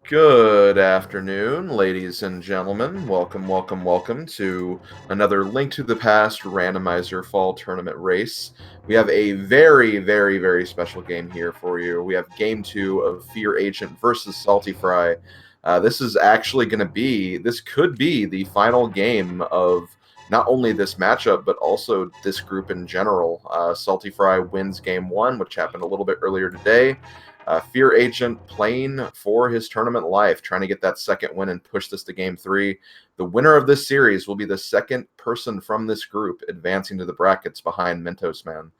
Good afternoon, ladies and gentlemen. Welcome to another Link to the Past Randomizer Fall Tournament race. We have a very special game here for you. We have Game 2 of FEARAgent versus SaltyPhry. This could be the final game of not only this matchup, but also this group in general. SaltyPhry wins Game 1, which happened a little bit earlier today. FEARAgent playing for his tournament life, trying to get that second win and push this to Game 3. The winner of this series will be the second person from this group advancing to the brackets behind Mentos Man.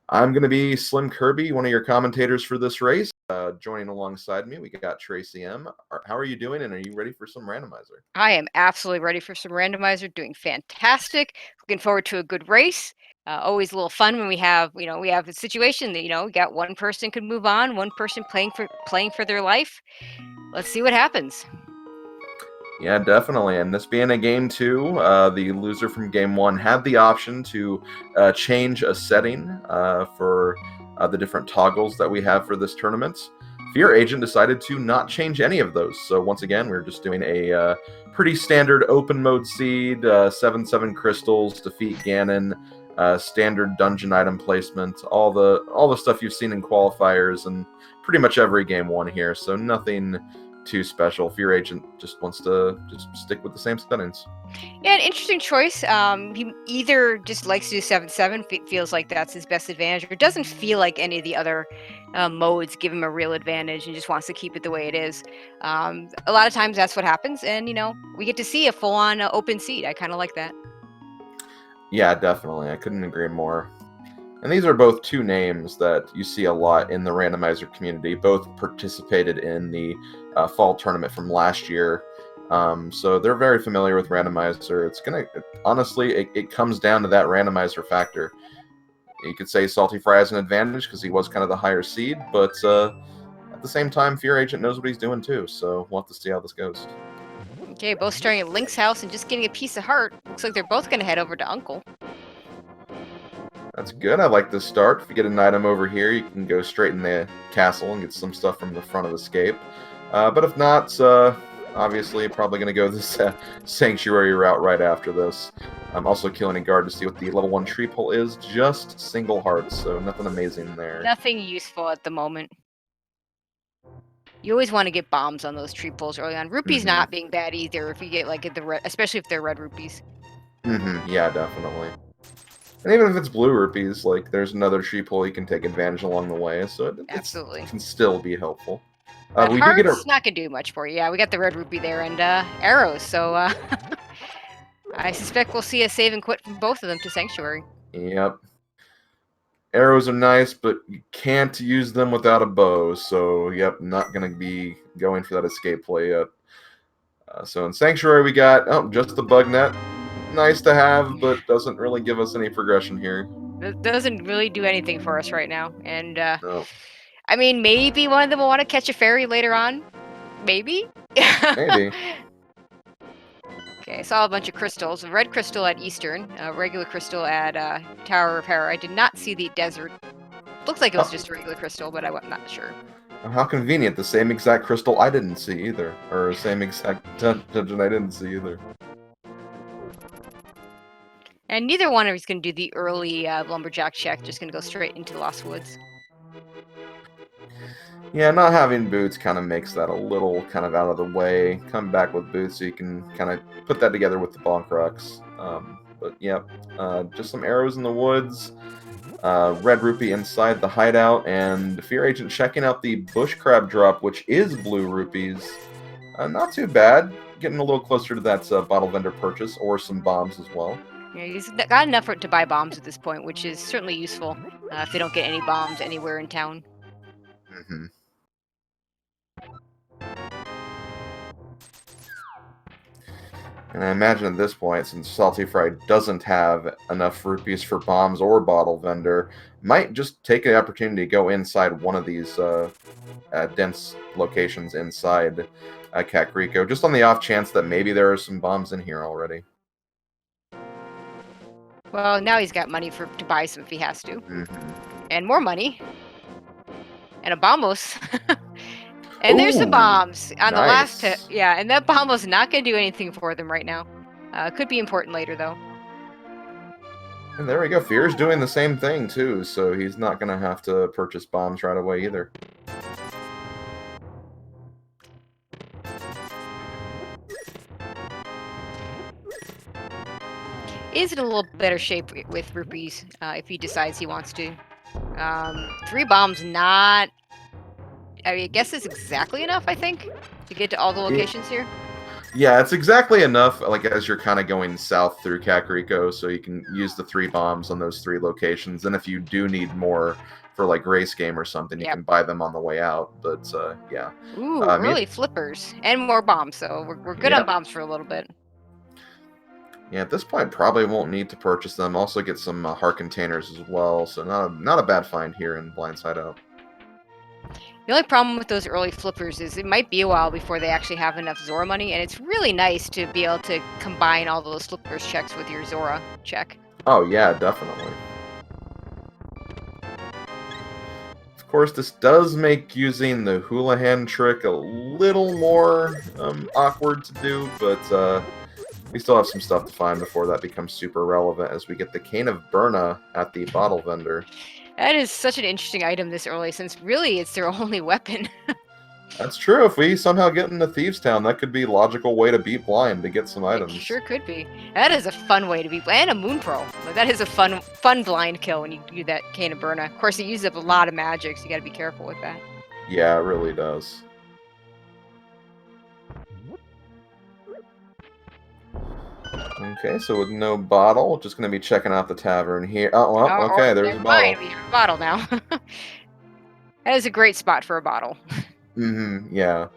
I'm going to be Slim Kirby, one of your commentators for this race. Joining alongside me, we got Tracy M. How are you doing, and are you ready for some randomizer? I am absolutely ready for some randomizer, doing fantastic. Looking forward to a good race. Always a little fun when we have a situation that, we got one person could move on, one person playing for their life. Let's see what happens. Yeah, definitely. And this being a game 2, the loser from game 1 had the option to change a setting for the different toggles that we have for this tournament. FEARAgent decided to not change any of those. So once again, we're just doing a pretty standard open mode seed, 7/7 crystals, defeat Ganon, standard dungeon item placement, all the stuff you've seen in qualifiers and pretty much every game 1 here. So nothing too special. FEARAgent just wants to just stick with the same settings. Yeah, an interesting choice. He either just likes to do 7/7, feels like that's his best advantage, or doesn't feel like any of the other modes give him a real advantage and just wants to keep it the way it is. A lot of times that's what happens, and we get to see a full-on open seat. I kind of like that. Yeah, definitely. I couldn't agree more. And these are both two names that you see a lot in the randomizer community. Both participated in the fall tournament from last year. So they're very familiar with randomizer. Honestly, it comes down to that randomizer factor. You could say SaltyPhry has an advantage because he was kind of the higher seed, but at the same time, FEARAgent knows what he's doing too. So we'll have to see how this goes. Okay, both starting at Link's house and just getting a piece of heart. Looks like they're both going to head over to Uncle. That's good. I like this start. If you get an item over here, you can go straight in the castle and get some stuff from the front of Escape. But if not, obviously probably going to go this Sanctuary route right after this. I'm also killing a guard to see what the level 1 tree pull is. Just single hearts, so nothing amazing there. Nothing useful at the moment. You always want to get bombs on those tree pulls early on. Rupees not being bad either if you get especially if they're red rupees. Yeah, definitely. And even if it's blue rupees, like there's another tree pull you can take advantage along the way, so it can still be helpful. We heart's not gonna do much for you. Yeah, we got the red rupee there and arrows, so I suspect we'll see a save and quit from both of them to Sanctuary. Yep. Arrows are nice, but you can't use them without a bow, so yep, not going to be going for that escape play yet. So in Sanctuary we got, just the bug net. Nice to have, but doesn't really give us any progression here. It doesn't really do anything for us right now, and no. I mean, maybe one of them will want to catch a fairy later on. Maybe? Maybe. Okay, I saw a bunch of crystals. A red crystal at Eastern, a regular crystal at Tower of Hera. I did not see the desert. Looks like it was just a regular crystal, but I'm not sure. How convenient. The same exact crystal I didn't see either. Or same exact dungeon I didn't see either. And neither one of us can do the early lumberjack check. Just going to go straight into the Lost Woods. Yeah, not having boots kind of makes that a little kind of out of the way. Come back with boots so you can kind of put that together with the bonk rocks. But yep, just some arrows in the woods. Red rupee inside the hideout, and FEARAgent checking out the bush crab drop, which is blue rupees. Not too bad. Getting a little closer to that bottle vendor purchase, or some bombs as well. Yeah, he's got enough to buy bombs at this point, which is certainly useful if they don't get any bombs anywhere in town. And I imagine at this point, since SaltyPhry doesn't have enough rupees for bombs or bottle vendor, might just take the opportunity to go inside one of these dense locations inside Kakariko, just on the off chance that maybe there are some bombs in here already. Well, now he's got money to buy some if he has to. And more money. And a bombos. And there's the Ooh, bombs on the last hit. nice. Yeah, and that bomb was not going to do anything for them right now. Could be important later, though. And there we go. Fear's doing the same thing, too, so he's not going to have to purchase bombs right away either. Is in a little better shape with rupees if he decides he wants to. 3 bombs, not... I guess it's exactly enough, I think, to get to all the locations here. Yeah, it's exactly enough, like, as you're kind of going south through Kakariko, so you can use the 3 bombs on those 3 locations. And if you do need more for, like, race game or something, you can buy them on the way out. But, yeah. Ooh, early flippers. And more bombs, so we're good on bombs for a little bit. Yeah, at this point, probably won't need to purchase them. Also get some heart containers as well, so not a bad find here in Blindside Out. The only problem with those early flippers is it might be a while before they actually have enough Zora money, and it's really nice to be able to combine all those flippers checks with your Zora check. Oh, yeah, definitely. Of course, this does make using the hula hand trick a little more awkward to do, but we still have some stuff to find before that becomes super relevant as we get the Cane of Burna at the bottle vendor. That is such an interesting item this early, since really it's their only weapon. That's true. If we somehow get into Thieves Town, that could be a logical way to beat blind to get some items. It sure could be. That is a fun way to beat blind. And a Moon Pro. Like, that is a fun blind kill when you do that Cane of Burna. Of course, it uses up a lot of magic, so you gotta be careful with that. Yeah, it really does. Okay, so with no bottle, just going to be checking out the tavern here. Oh, well, okay, there's a bottle. We have a bottle now. That is a great spot for a bottle. Mm-hmm, yeah.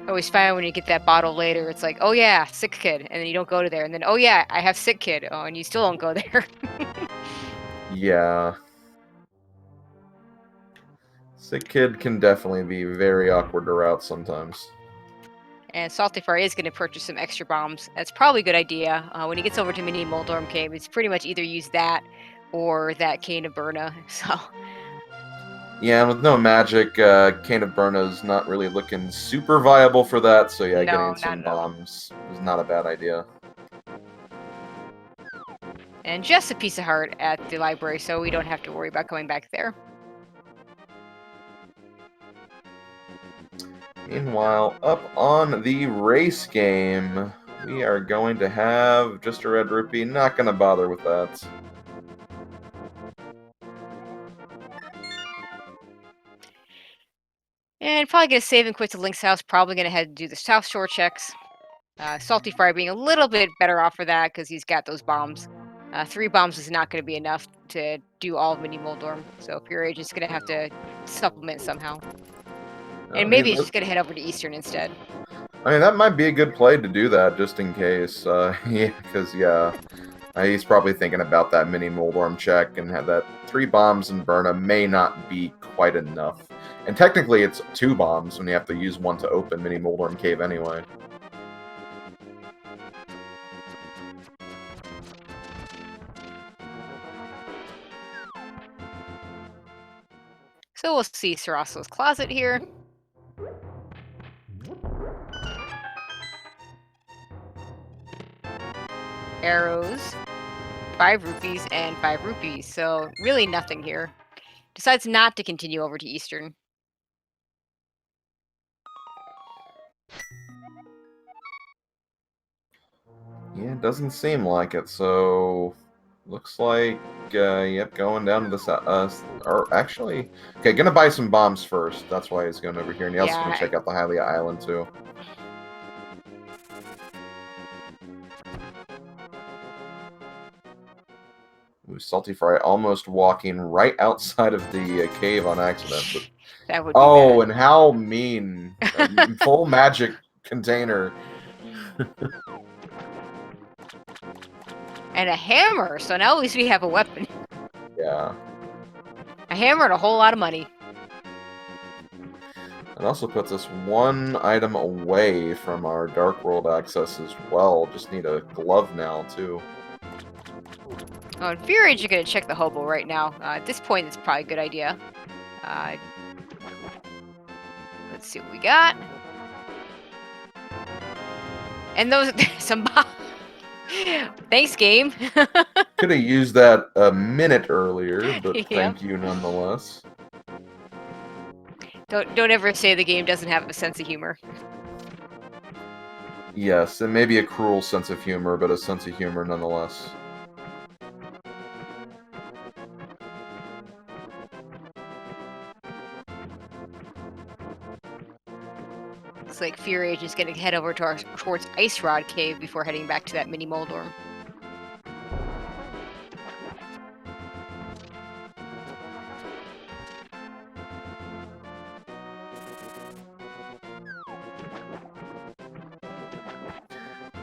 I always find when you get that bottle later, it's like, oh yeah, sick kid, and then you don't go to there, and then, oh yeah, I have sick kid, oh, and you still don't go there. Yeah. Sick kid can definitely be very awkward to route sometimes. And SaltyPhry is going to purchase some extra bombs. That's probably a good idea. When he gets over to Mini Moldorm Cave, it's pretty much either use that or that Cane of Burna. So. Yeah, with no magic, Cane of Burna's not really looking super viable for that, so yeah, getting some bombs is not a bad idea. And just a piece of heart at the library, so we don't have to worry about going back there. Meanwhile, up on the race game, we are going to have just a red rupee. Not going to bother with that. And probably going to save and quit to Link's house. Probably going to head to do the South Shore checks. SaltyPhry being a little bit better off for that because he's got those bombs. 3 bombs is not going to be enough to do all of Mini Moldorm. So FEARAgent's going to have to supplement somehow. And maybe he's just going to head over to Eastern instead. I mean, that might be a good play to do that, just in case. Yeah, because, yeah, he's probably thinking about that Mini Moldorm check, and have that 3 bombs in Burna may not be quite enough. And technically, it's 2 bombs when you have to use 1 to open Mini Moldorm Cave anyway. So we'll see Sarasa's closet here. Arrows, 5 rupees, and 5 rupees. So really nothing here. Decides not to continue over to Eastern. Yeah, it doesn't seem like it, so looks like, yep, going down to the south, or actually, okay, gonna buy some bombs first. That's why he's going over here, and he's also gonna check out the Hylia Island, too. Ooh, SaltyPhry almost walking right outside of the cave on accident. But... That would be bad. And how mean. Full magic container. And a hammer, so now at least we have a weapon. Yeah. A hammer and a whole lot of money. It also puts us 1 item away from our Dark World access as well. Just need a glove now, too. Oh, and FEARAgent gonna check the hobo right now. At this point, it's probably a good idea. Let's see what we got. And those some. Thanks, game. Could have used that a minute earlier, but Yep. thank you nonetheless. Don't ever say the game doesn't have a sense of humor. Yes, it may be a cruel sense of humor, but a sense of humor nonetheless. Looks like FEARAgent's gonna head over towards Ice Rod Cave before heading back to that mini Moldorm.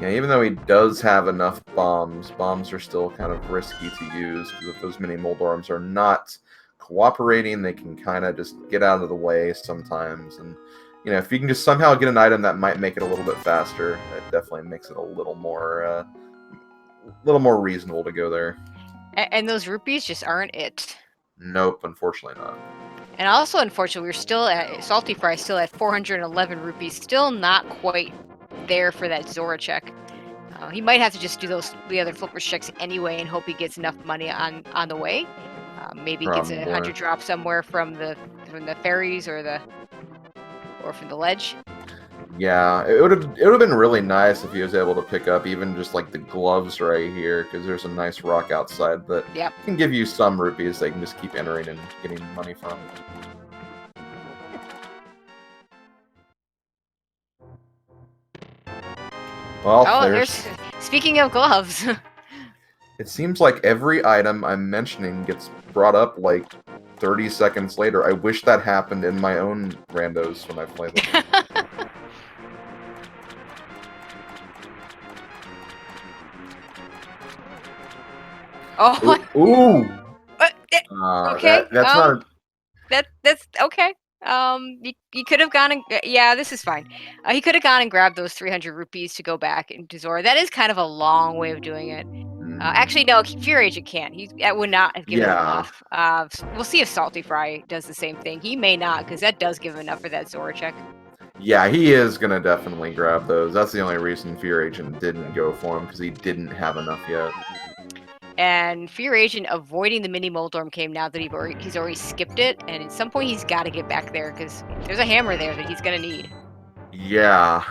Yeah, even though he does have enough bombs are still kind of risky to use, because if those mini Moldorms are not cooperating, they can kind of just get out of the way sometimes. And, you know, if you can just somehow get an item that might make it a little bit faster, it definitely makes it a little more reasonable to go there. And those rupees just aren't it. Nope, unfortunately not. And also, unfortunately, we're still at SaltyPhry, still at 411 rupees, still not quite there for that Zora check. He might have to just do the other flippers checks anyway and hope he gets enough money on the way. Maybe he gets a 100 drop somewhere from the ferries or from the ledge. Yeah, it would have been really nice if he was able to pick up even just like the gloves right here, because there's a nice rock outside that can give you some rupees they can just keep entering and getting money from. Well, speaking of gloves. It seems like every item I'm mentioning gets brought up like 30 seconds later. I wish that happened in my own randos when I play them. Oh. Ooh. Okay. That's not. That's okay. You could have gone and this is fine. He could have gone and grabbed those 300 rupees to go back into Zora. That is kind of a long way of doing it. Actually, no, FEARAgent can't. That would not have given him enough. We'll see if SaltyPhry does the same thing. He may not, because that does give him enough for that Zora check. Yeah, he is gonna definitely grab those. That's the only reason FEARAgent didn't go for him, because he didn't have enough yet. And FEARAgent avoiding the mini Moldorm came now that he's already skipped it, and at some point he's got to get back there because there's a hammer there that he's gonna need. Yeah.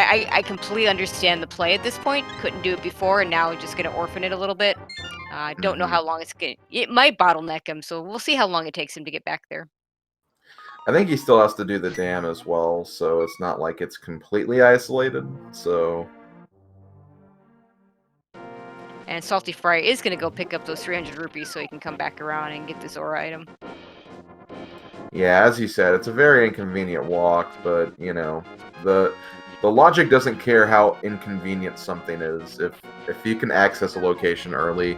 I completely understand the play at this point. Couldn't do it before, and now just gonna orphan it a little bit. I don't know how long it might bottleneck him, so we'll see how long it takes him to get back there. I think he still has to do the dam as well, so it's not like it's completely isolated. So. And SaltyPhry is going to go pick up those 300 rupees so he can come back around and get the Zora item. Yeah, as you said, it's a very inconvenient walk, but, you know, the logic doesn't care how inconvenient something is. If you can access a location early,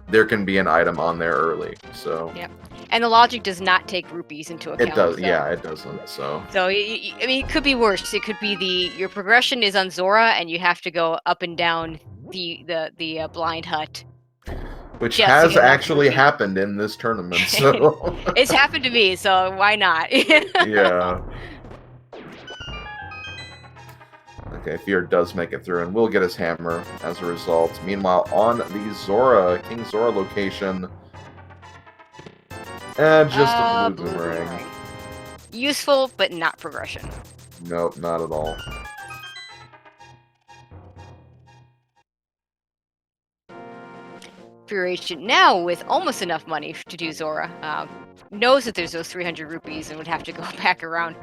there can be an item on there early. So. Yep. And the logic does not take rupees into account. It does. So. Yeah, it doesn't. So. So I mean, it could be worse. It could be your progression is on Zora, and you have to go up and down the blind hut. Which has actually happened in this tournament. So. It's happened to me. So why not? Yeah. Okay, Fear does make it through, and will get his hammer as a result. Meanwhile, on the King Zora location, just a blue boomerang. Useful, but not progression. Nope, not at all. FEARAgent now with almost enough money to do Zora. Knows that there's those 300 rupees and would have to go back around.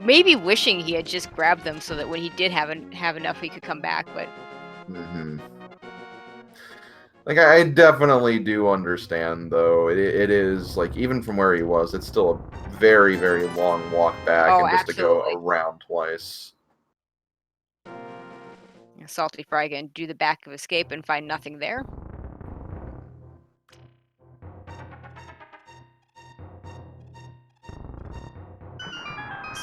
Maybe wishing he had just grabbed them so that when he did have enough, he could come back. But like, I definitely do understand, though. It is like, even from where he was, it's still a very, very long walk back, and just to go around twice. SaltyPhry can do the back of escape and find nothing there.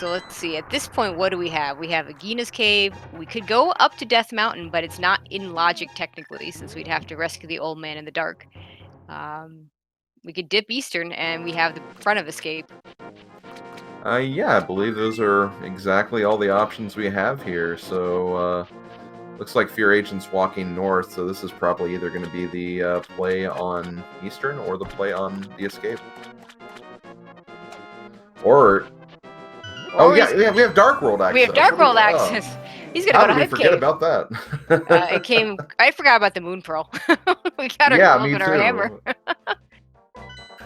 So let's see. At this point, what do we have? We have Agina's Cave. We could go up to Death Mountain, but it's not in logic technically, since we'd have to rescue the old man in the dark. We could dip Eastern, and we have the front of escape. Yeah, I believe those are exactly all the options we have here. So, looks like FEARAgent's walking north, so this is probably either going to be the play on Eastern or the play on the escape. Or oh yeah, we have Dark World access. We have Dark World access. He's gonna go to Hype Cave. How did we forget about that? I forgot about the Moon Pearl. We got our gold and our hammer.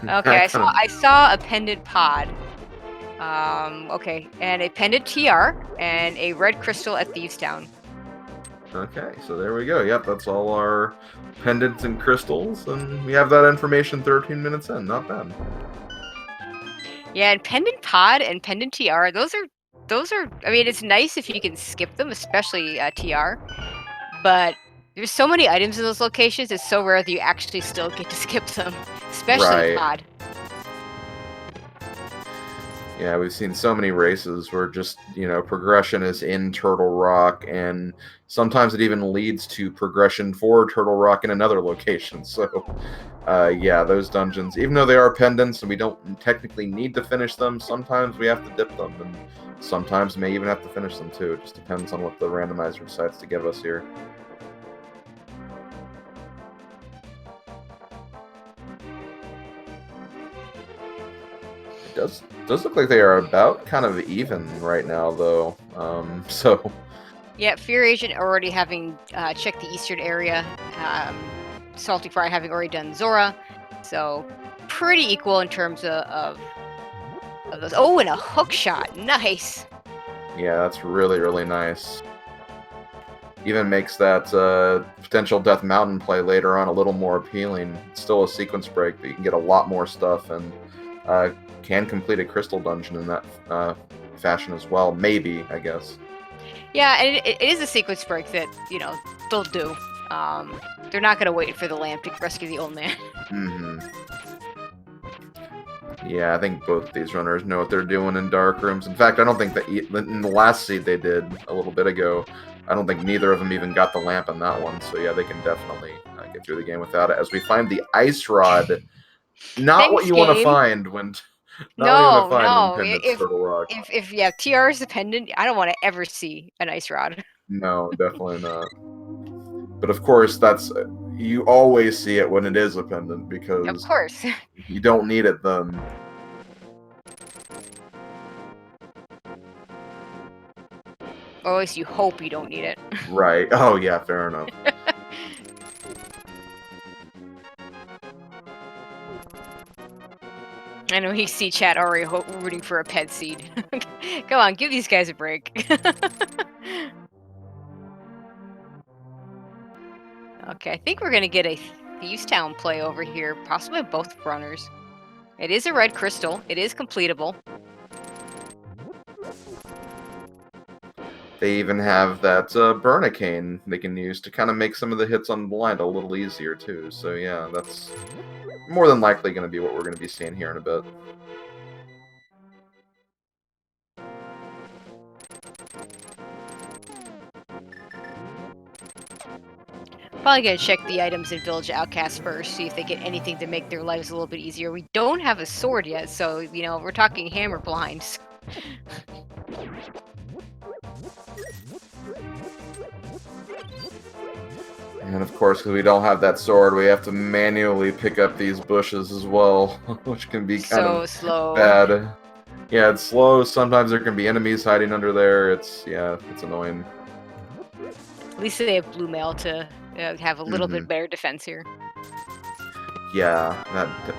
Okay, I saw a pendant pod. Okay, and a pendant TR and a red crystal at Thieves Town. Okay, so there we go. Yep, that's all our pendants and crystals, and we have that information 13 minutes in. Not bad. Yeah, and pendant pod and pendant TR, those are. I mean, it's nice if you can skip them, especially TR. But there's so many items in those locations. It's so rare that you actually still get to skip them, especially pod. Yeah, we've seen so many races where just, progression is in Turtle Rock, and sometimes it even leads to progression for Turtle Rock in another location. So, yeah, those dungeons, even though they are pendants and we don't technically need to finish them, sometimes we have to dip them, and sometimes may even have to finish them too. It just depends on what the randomizer decides to give us here. It does look like they are about kind of even right now, though. So. Yeah, FEARAgent already having checked the eastern area. SaltyPhry having already done Zora. So pretty equal in terms of those. Oh, and a hook shot. Nice. Yeah, that's really, really nice. Even makes that potential Death Mountain play later on a little more appealing. It's still a sequence break, but you can get a lot more stuff and can complete a crystal dungeon in that fashion as well. Maybe, I guess. Yeah, and it is a sequence break that, they'll do. They're not going to wait for the lamp to rescue the old man. Mm-hmm. Yeah, I think both these runners know what they're doing in dark rooms. In fact, I don't think that in the last seed they did a little bit ago, I don't think neither of them even got the lamp on that one. So yeah, they can definitely get through the game without it. As we find the ice rod, not what you want to find when. No. If TR is dependent, I don't want to ever see an ice rod. No, definitely not. But of course, you always see it when it is a pendant because of course you don't need it then. Or at least you hope you don't need it. Right. Oh yeah, fair enough. I know you see chat already rooting for a pet seed. Come on, give these guys a break. Okay, I think we're going to get a Thieves Town play over here, possibly both runners. It is a red crystal. It is completable. They even have that Burnicane they can use to kind of make some of the hits on the blind a little easier, too. So, yeah, that's more than likely going to be what we're going to be seeing here in a bit. Probably going to check the items in Village Outcast first, see if they get anything to make their lives a little bit easier. We don't have a sword yet, so, we're talking hammer blinds. And of course, because we don't have that sword, we have to manually pick up these bushes as well, which can be kind of slow. Bad. Yeah, it's slow. Sometimes there can be enemies hiding under there. It's annoying. At least they have blue mail to have a little bit better defense here. Yeah,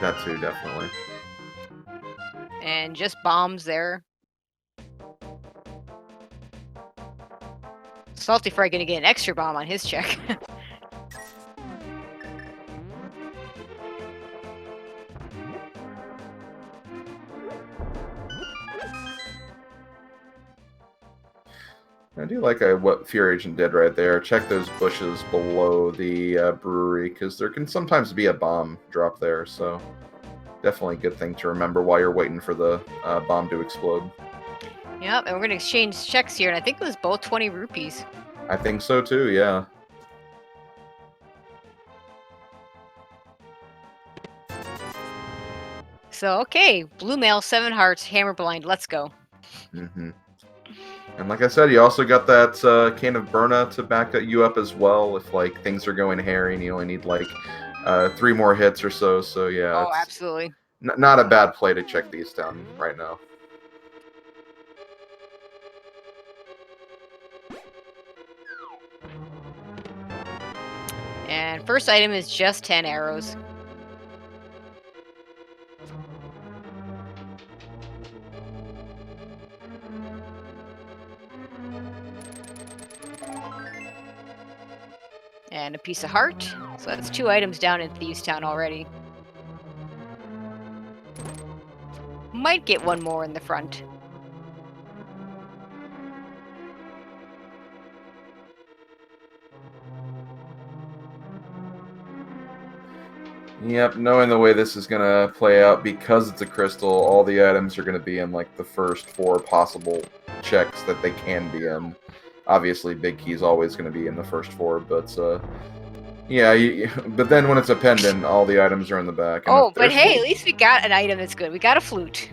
that too, definitely. And just bombs there. SaltyPhry gonna get an extra bomb on his check. I do like what FEARAgent did right there. Check those bushes below the brewery, because there can sometimes be a bomb drop there, so definitely a good thing to remember while you're waiting for the bomb to explode. Yep, and we're gonna exchange checks here, and I think it was both 20 rupees. I think so too, yeah. So, okay, blue mail, 7 hearts, hammer blind, let's go. Mm-hmm. And like I said, you also got that can of Burna to back you up as well if like things are going hairy and you only need like 3 more hits or so. So yeah, Oh, it's absolutely. not a bad play to check these down right now. And first item is just 10 arrows. And a piece of heart. So that's 2 items down in Thieves Town already. Might get 1 more in the front. Yep, knowing the way this is gonna play out, because it's a crystal, all the items are gonna be in like the first 4 possible checks that they can be in. Obviously, big key's always gonna be in the first 4, but yeah, but then when it's a pendant, all the items are in the back. And Oh, but hey, at least we got an item that's good. We got a flute.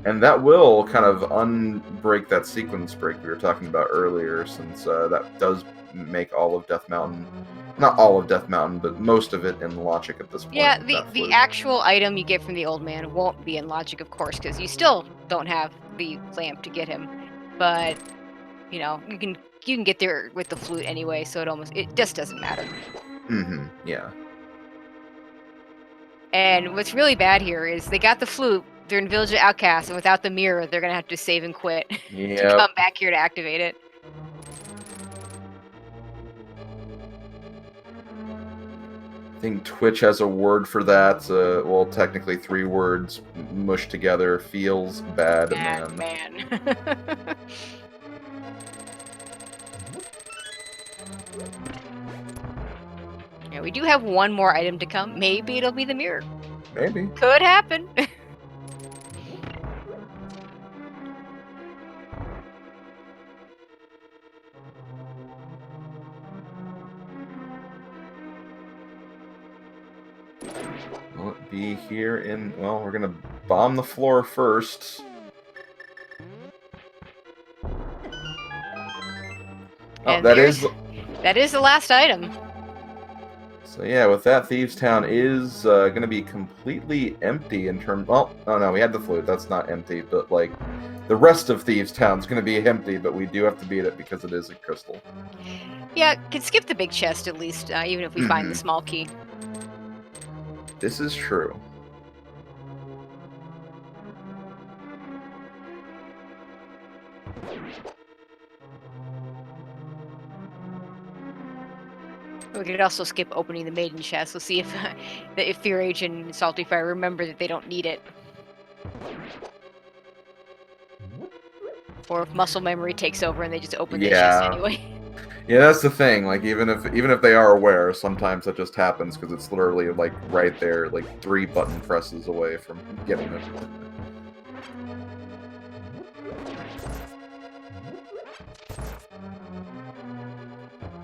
And that will kind of unbreak that sequence break we were talking about earlier, since that does make all of Death Mountain, not all of Death Mountain, but most of it in Logic at this point. Yeah, the actual item you get from the old man won't be in Logic, of course, because you still don't have the lamp to get him. But you know, you can get there with the flute anyway, so it just doesn't matter. Mm-hmm. Yeah. And what's really bad here is they got the flute. They're in Village of Outcasts, and without the mirror, they're gonna have to save and quit to come back here to activate it. I think Twitch has a word for that. Well, technically 3 words mushed together. Feels bad, man. Yeah, we do have 1 more item to come. Maybe it'll be the mirror. Maybe. Could happen. Will it be here in... Well, we're going to bomb the floor first. Oh, that is the last item. So yeah, with that, Thieves Town is going to be completely empty in terms... Well, oh no, we had the flute. That's not empty, but like the rest of Thieves Town is going to be empty, but we do have to beat it because it is a crystal. Yeah, can skip the big chest at least, even if we find the small key. This is true. We could also skip opening the maiden chest. We'll see if FEARAgent and SaltyPhry remember that they don't need it. Or if muscle memory takes over and they just open the chest anyway. Yeah, that's the thing. Like even if they are aware, sometimes that just happens because it's literally like right there, like 3 button presses away from getting it.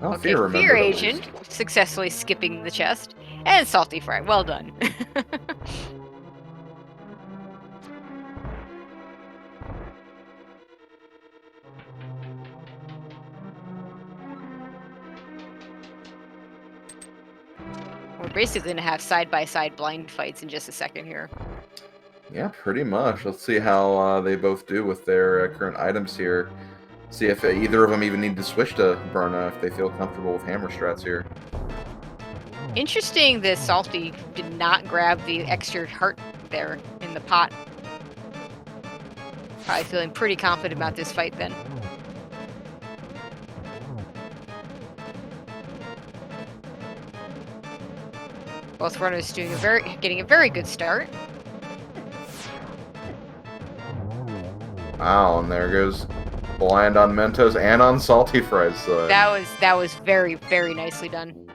Oh, okay, FEARAgent successfully skipping the chest, and SaltyPhry, well done. We're basically going to have side-by-side blind fights in just a second here. Yeah, pretty much. Let's see how they both do with their current items here. See if either of them even need to switch to Burna if they feel comfortable with hammer strats here. Interesting that Salty did not grab the extra heart there in the pot. Probably feeling pretty confident about this fight then. Both runners getting a very good start. Wow, and there goes blind on Mentos and on SaltyPhry's side. That was very, very nicely done.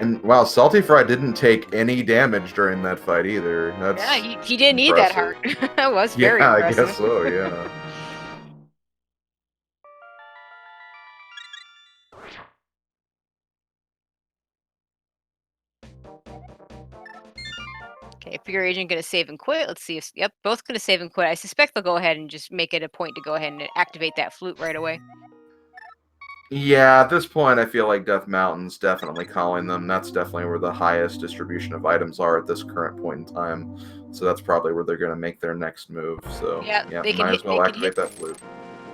And wow, SaltyPhry didn't take any damage during that fight either. That's he didn't need that heart. That was very impressive. I guess so, yeah. FEARAgent going to save and quit? Let's see if... Yep, both going to save and quit. I suspect they'll go ahead and just make it a point to go ahead and activate that flute right away. Yeah, at this point, I feel like Death Mountain's definitely calling them. That's definitely where the highest distribution of items are at this current point in time. So that's probably where they're going to make their next move. So Yeah, they can might hit, as well activate that flute.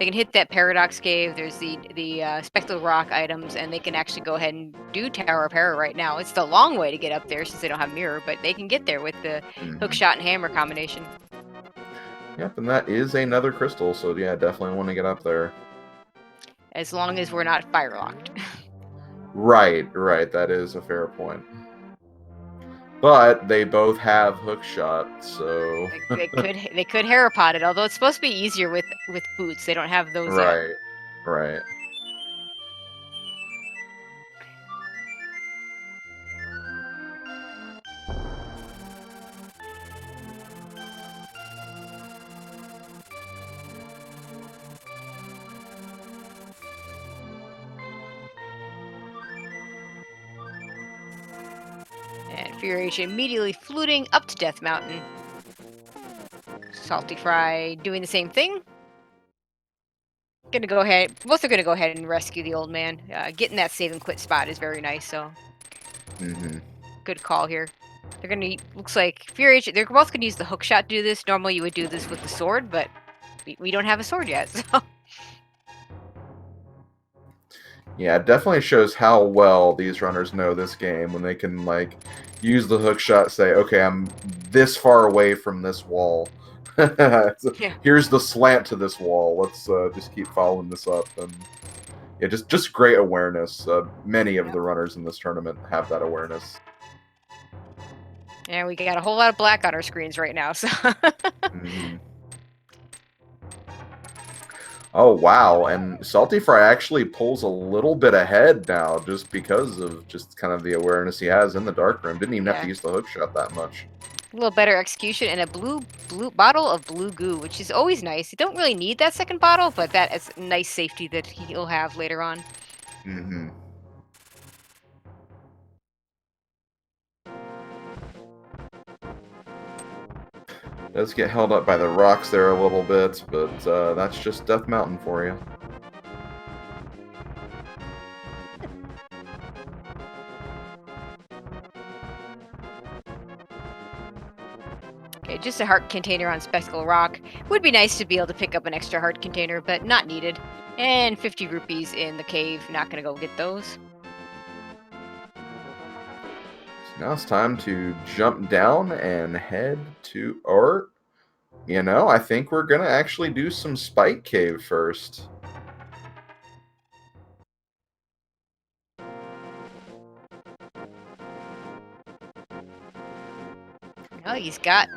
They can hit that Paradox Cave. There's the Spectral Rock items, and they can actually go ahead and do Tower of Hera right now. It's the long way to get up there since they don't have mirror, but they can get there with the hook shot and hammer combination. Yep, and that is another crystal, so yeah, definitely want to get up there. As long as we're not fire locked. Right, that is a fair point. But they both have hook shot, so they could Hera pot it, although it's supposed to be easier with boots. They don't have those yet. Right. And FEARAgent immediately fluting up to Death Mountain. SaltyPhry doing the same thing. Gonna go ahead. Both are gonna go ahead and rescue the old man. Getting that save and quit spot is very nice. So, good call here. They're gonna... Looks like FEARAgent... They're both gonna use the hook shot to do this. Normally you would do this with the sword, but we don't have a sword yet, so... Yeah, it definitely shows how well these runners know this game when they can, like, use the hook shot, say, okay, I'm this far away from this wall. Here's the slant to this wall. Let's just keep following this up. And yeah, just great awareness. Many of the runners in this tournament have that awareness. And we got a whole lot of black on our screens right now, so... Oh, wow, and SaltyPhry actually pulls a little bit ahead now just because of just kind of the awareness he has in the dark room. Didn't even have to use the hook shot that much. A little better execution and a blue bottle of blue goo, which is always nice. You don't really need that second bottle, but that is nice safety that he'll have later on. Does get held up by the rocks there a little bit, but that's just Death Mountain for you. Okay, just a heart container on Spectral Rock. Would be nice to be able to pick up an extra heart container, but not needed. And 50 rupees in the cave. Not going to go get those. Now it's time to jump down and head to... Or, you know, I think we're going to actually do some Spike Cave first. Oh, he's got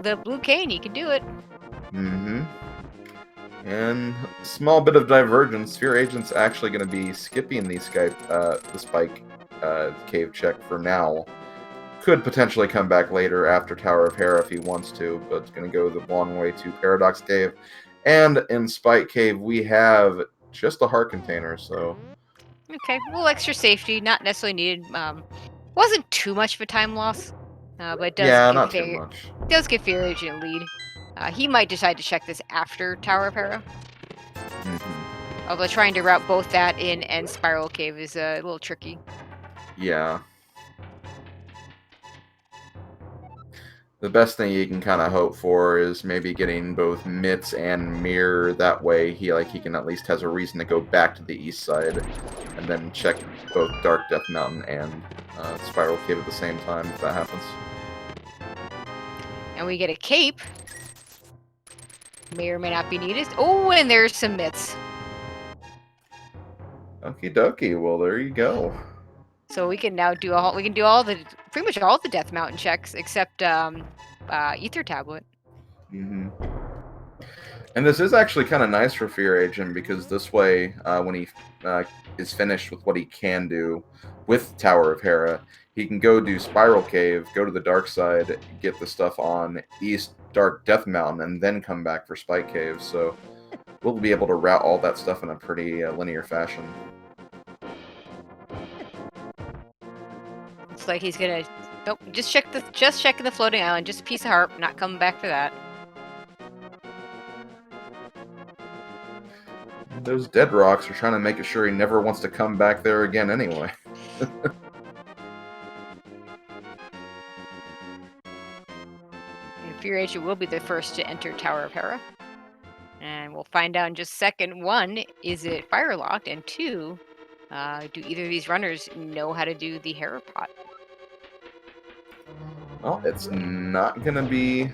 the blue cane. He can do it. And a small bit of divergence. FEARAgent's actually going to be skipping the Spike Cave check for now. Could potentially come back later after Tower of Hera if he wants to, but it's going to go the long way to Paradox Cave. And in Spike Cave, we have just a heart container, so... Okay, a little extra safety, not necessarily needed. Wasn't too much of a time loss, but it does not too much. Does give FEARAgent a lead. He might decide to check this after Tower of Hera. Although trying to route both that in and Spiral Cave is a little tricky. Yeah. The best thing you can kind of hope for is maybe getting both Mitts and Mirror. That way he can at least has a reason to go back to the east side and then check both Dark Death Mountain and Spiral Cave at the same time if that happens. And we get a cape. May or may not be needed. Oh, and there's some Mitts. Okie dokie. Well, there you go. So we can now do pretty much all the Death Mountain checks except Ether Tablet. And this is actually kind of nice for FEARAgent because this way, when he is finished with what he can do with Tower of Hera, he can go do Spiral Cave, go to the dark side, get the stuff on East Dark Death Mountain, and then come back for Spike Cave. So we'll be able to route all that stuff in a pretty linear fashion. Looks like he's gonna Nope, just checking the floating island. Just a piece of harp. Not coming back for that. Those dead rocks are trying to make it sure he never wants to come back there again anyway. And FEARAgent will be the first to enter Tower of Hera. And we'll find out in just a second. 1, is it fire locked? And 2, do either of these runners know how to do the Hera pot? Well, it's not going to be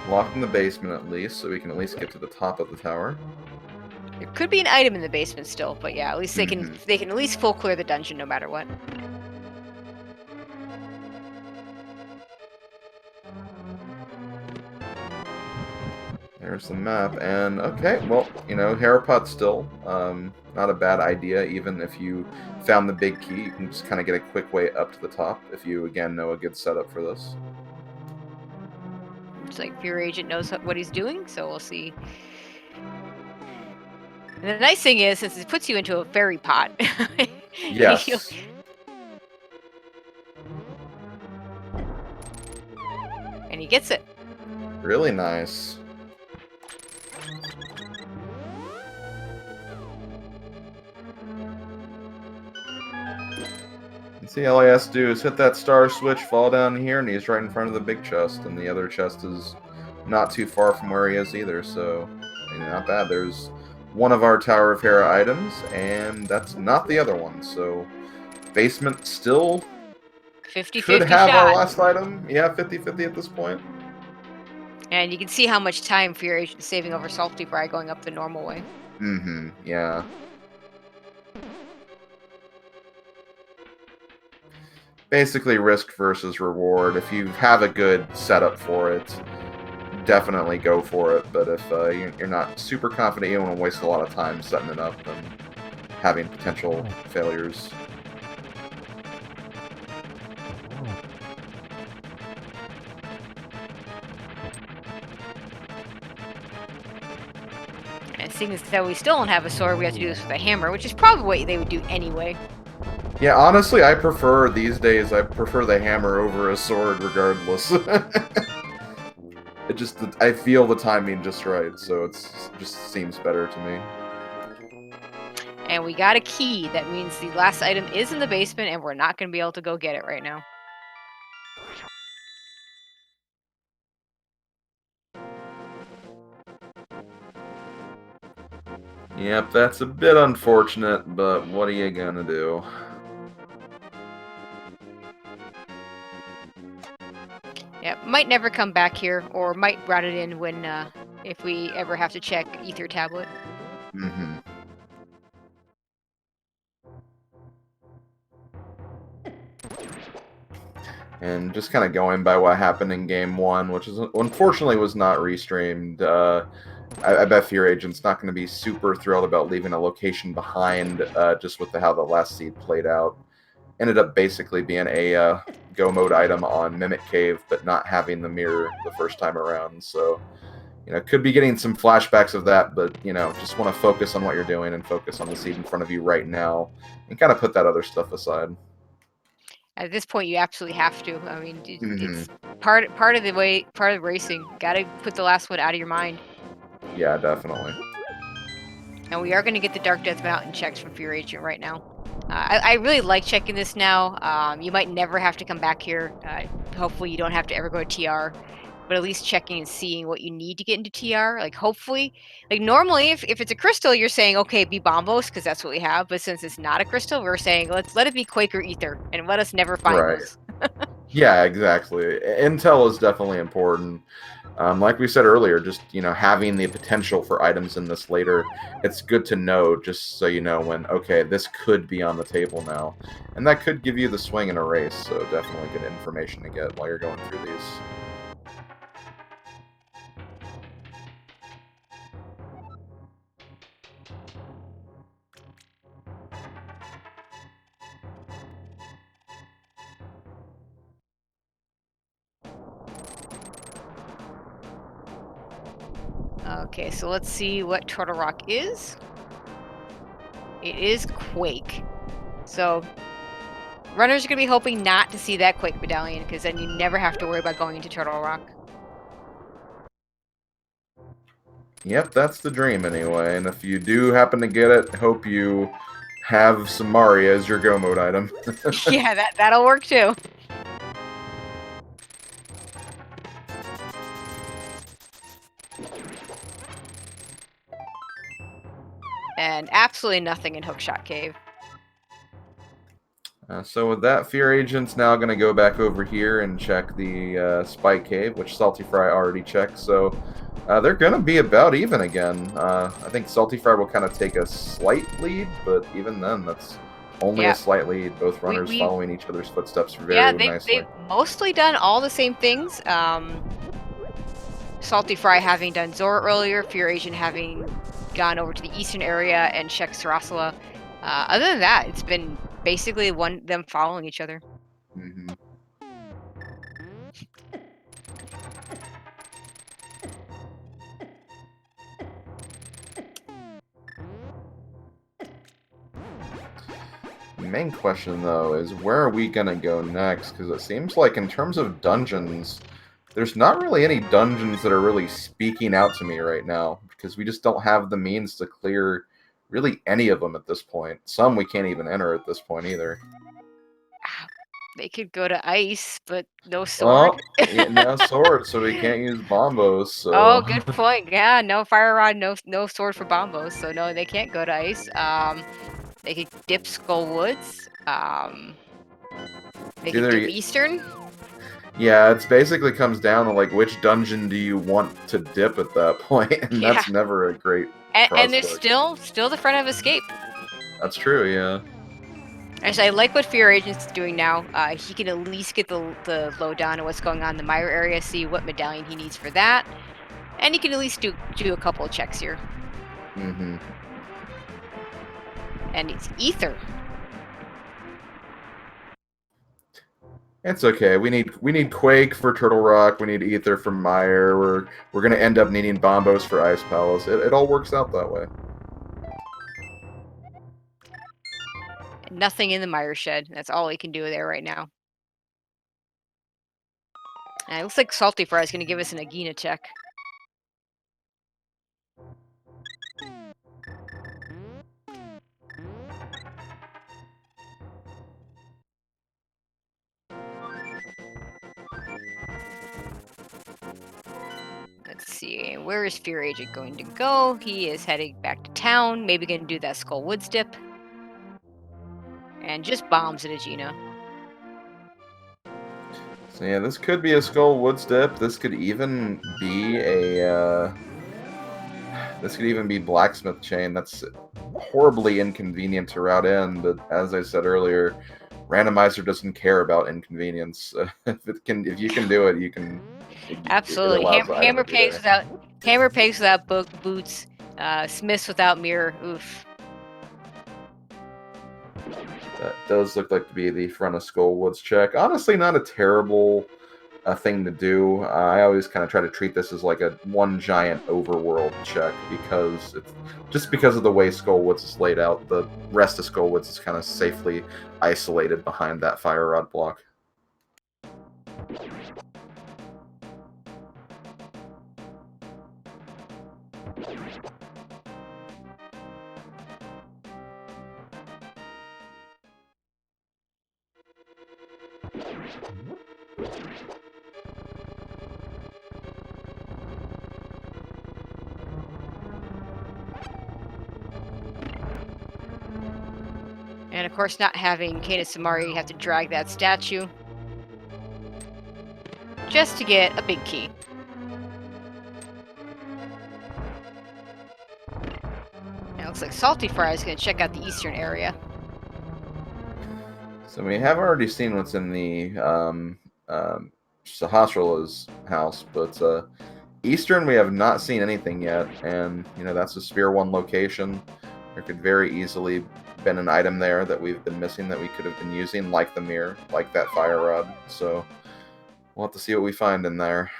locked in the basement at least, so we can at least get to the top of the tower. There could be an item in the basement still, but yeah, at least they can at least full clear the dungeon no matter what. There's the map, and okay, well, you know, Hera pot's still not a bad idea. Even if you found the big key, you can just kind of get a quick way up to the top if you, again, know a good setup for this. It's like FEARAgent knows what he's doing, so we'll see. And the nice thing is, since it puts you into a fairy pot. Yes. And he gets it. Really nice. See, all he has to do is hit that star switch, fall down here, and he's right in front of the big chest. And the other chest is not too far from where he is either, so not bad. There's one of our Tower of Hera items, and that's not the other one. So basement still 50-50 could have shot. our last item. Yeah, 50-50 at this point. And you can see how much time FEARAgent is saving over SaltyPhry going up the normal way. Mm-hmm, yeah. Basically risk versus reward. If you have a good setup for it, definitely go for it. But if you're not super confident, you don't want to waste a lot of time setting it up and having potential failures. And seeing as though we still don't have a sword, we have to do this with a hammer, which is probably what they would do anyway. Yeah, honestly, I prefer these days. I prefer the hammer over a sword, regardless. It just, I feel the timing just right, so it just seems better to me. And we got a key. That means the last item is in the basement, and we're not going to be able to go get it right now. Yep, that's a bit unfortunate, but what are you gonna do? Yeah, might never come back here, or might route it in when, if we ever have to check Ether Tablet. Mm-hmm. And just kind of going by what happened in Game 1, which is unfortunately was not restreamed, I bet FEARAgent's not going to be super thrilled about leaving a location behind, just with how the last seed played out. Ended up basically being a go mode item on Mimic Cave, but not having the mirror the first time around. So, you know, could be getting some flashbacks of that, but, you know, just want to focus on what you're doing and focus on the seed in front of you right now, and kind of put that other stuff aside. At this point, you absolutely have to. I mean, it's part of the racing. Got to put the last one out of your mind. Yeah, definitely. And we are going to get the Dark Death Mountain checks from FEARAgent right now. I really like checking this now. You might never have to come back here. Hopefully you don't have to ever go to TR. But at least checking and seeing what you need to get into TR. Like, hopefully, like, normally, if it's a crystal, you're saying, okay, be Bombos, because that's what we have. But since it's not a crystal, we're saying, let's let it be Quaker Ether, and let us never find those. Yeah, exactly. Intel is definitely important. Like we said earlier, just, you know, having the potential for items in this later, it's good to know, just so you know when, okay, this could be on the table now. And that could give you the swing in a race, so definitely good information to get while you're going through these. Okay, so let's see what Turtle Rock is. It is Quake. So Runners are going to be hoping not to see that Quake Medallion, because then you never have to worry about going into Turtle Rock. Yep, that's the dream anyway. And if you do happen to get it, hope you have some Mari as your go mode item. Yeah, that'll work too. And absolutely nothing in Hookshot Cave. So with that, FEARAgent's now going to go back over here and check the Spike Cave, which SaltyPhry already checked. So they're going to be about even again. I think SaltyPhry will kind of take a slight lead, but even then, that's only a slight lead. Both runners following each other's footsteps very nicely. They've mostly done all the same things. SaltyPhry having done Zora earlier, FEARAgent having gone over to the eastern area and checked Sarasala. Other than that, it's been basically them following each other. Mm-hmm. The main question, though, is where are we going to go next? Because it seems like in terms of dungeons, there's not really any dungeons that are really speaking out to me right now, because we just don't have the means to clear really any of them at this point. Some we can't even enter at this point either. They could go to ice, but no sword. Well, yeah, no sword, so we can't use bombos. So. Oh, good point. Yeah, no fire rod, no sword for bombos, so no, they can't go to ice. They could dip Skull Woods. They could dip Eastern. Yeah, it basically comes down to like which dungeon do you want to dip at that point, and that's never a great prospect. And there's still the front of escape. That's true, yeah. Actually, I like what FEARAgent's doing now. He can at least get the lowdown on what's going on in the Mire area, see what medallion he needs for that, and he can at least do a couple of checks here. Mm-hmm. And it's Ether. It's okay. We need Quake for Turtle Rock. We need Ether for Mire. We're gonna end up needing Bombos for Ice Palace. It all works out that way. Nothing in the Mire Shed. That's all he can do there right now. And it looks like SaltyPhry is going to give us an Agina check. Let's see, where is FEARAgent going to go? He is heading back to town, maybe going to do that Skull Woods dip. And just bombs at Agina. So yeah, this could be a Skull Woods dip. This could even be a Blacksmith Chain. That's horribly inconvenient to route in, but as I said earlier, Randomizer doesn't care about inconvenience. If you can do it, you can. Absolutely. Hammer pegs without boots. Smiths without mirror. Oof. That does look like to be the front of Skull Woods check. Honestly, not a terrible thing to do. I always kind of try to treat this as like a one giant overworld check because because of the way Skull Woods is laid out. The rest of Skull Woods is kind of safely isolated behind that fire rod block. And of course, not having Kena Samari, you have to drag that statue just to get a big key. And it looks like SaltyPhry is going to check out the eastern area. So we have already seen what's in the Sahasrala's house, but Eastern we have not seen anything yet, and that's a Spear 1 location. There could very easily been an item there that we've been missing that we could have been using, like the mirror, like that fire rod. So we'll have to see what we find in there.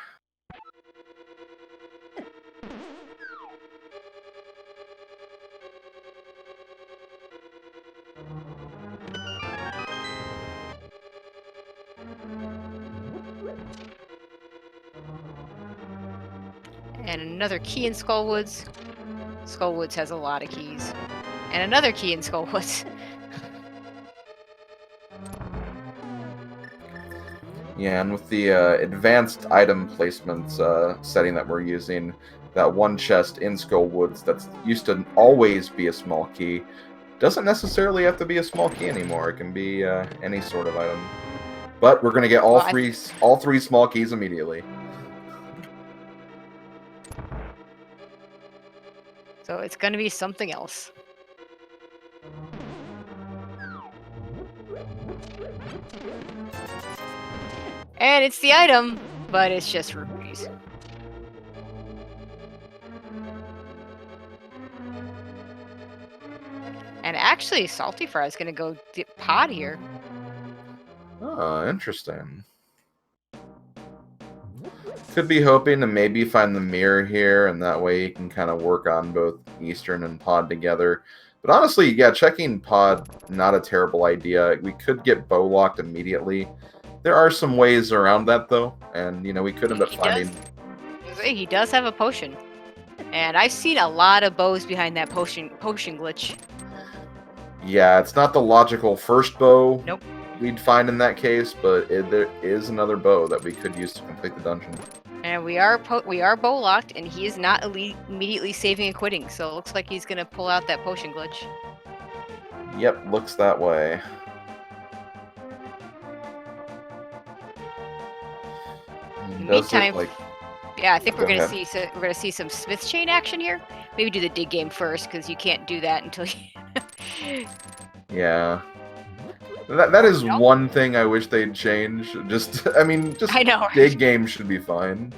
And another key in Skullwoods. Skullwoods has a lot of keys. And another key in Skullwoods. Yeah, and with the advanced item placements setting that we're using, that one chest in Skullwoods that's used to always be a small key doesn't necessarily have to be a small key anymore. It can be any sort of item. But we're gonna get all three small keys immediately. So it's gonna be something else. And it's the item, but it's just rupees. And actually, SaltyPhry is gonna go pod here. Oh, interesting. Could be hoping to maybe find the mirror here, and that way you can kind of work on both Eastern and Pod together. But honestly, yeah, checking Pod, not a terrible idea. We could get bow locked immediately. There are some ways around that, though, and, you know, we could end up finding... He does have a potion. And I've seen a lot of bows behind that potion glitch. Yeah, it's not the logical first bow Nope. we'd find in that case, but there is another bow that we could use to complete the dungeon. And we are bow locked, and he is not immediately saving and quitting. So it looks like he's gonna pull out that potion glitch. Yep, looks that way. Meantime, yeah, I think we're gonna see some Smith chain action here. Maybe do the dig game first, because you can't do that until you. Yeah. That is one thing I wish they'd change. I know, right? Dig game should be fine.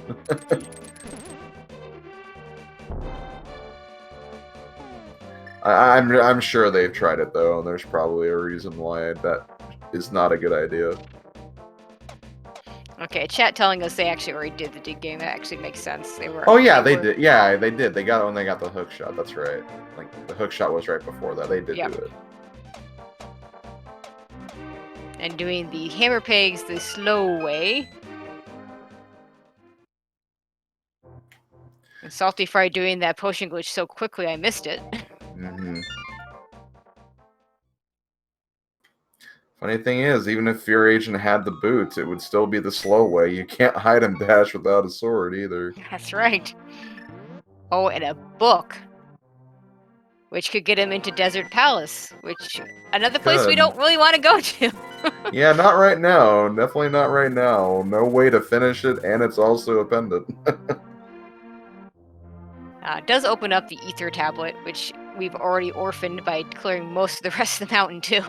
I'm sure they've tried it though, and there's probably a reason why that is not a good idea. Okay, chat telling us they actually already did the dig game. That actually makes sense. They did. Yeah, they did. They got it when they got the hook shot. That's right. Like the hook shot was right before that. They did do it. And doing the hammer pegs the slow way. And SaltyPhry doing that potion glitch so quickly I missed it. Mm-hmm. Funny thing is, even if FEARAgent had the boots, it would still be the slow way. You can't hide and dash without a sword either. That's right. Oh, and a book. Which could get him into Desert Palace, which another place we don't really want to go to. Yeah, not right now. Definitely not right now. No way to finish it, and it's also a pendant. It does open up the Ether Tablet, which we've already orphaned by clearing most of the rest of the mountain, too.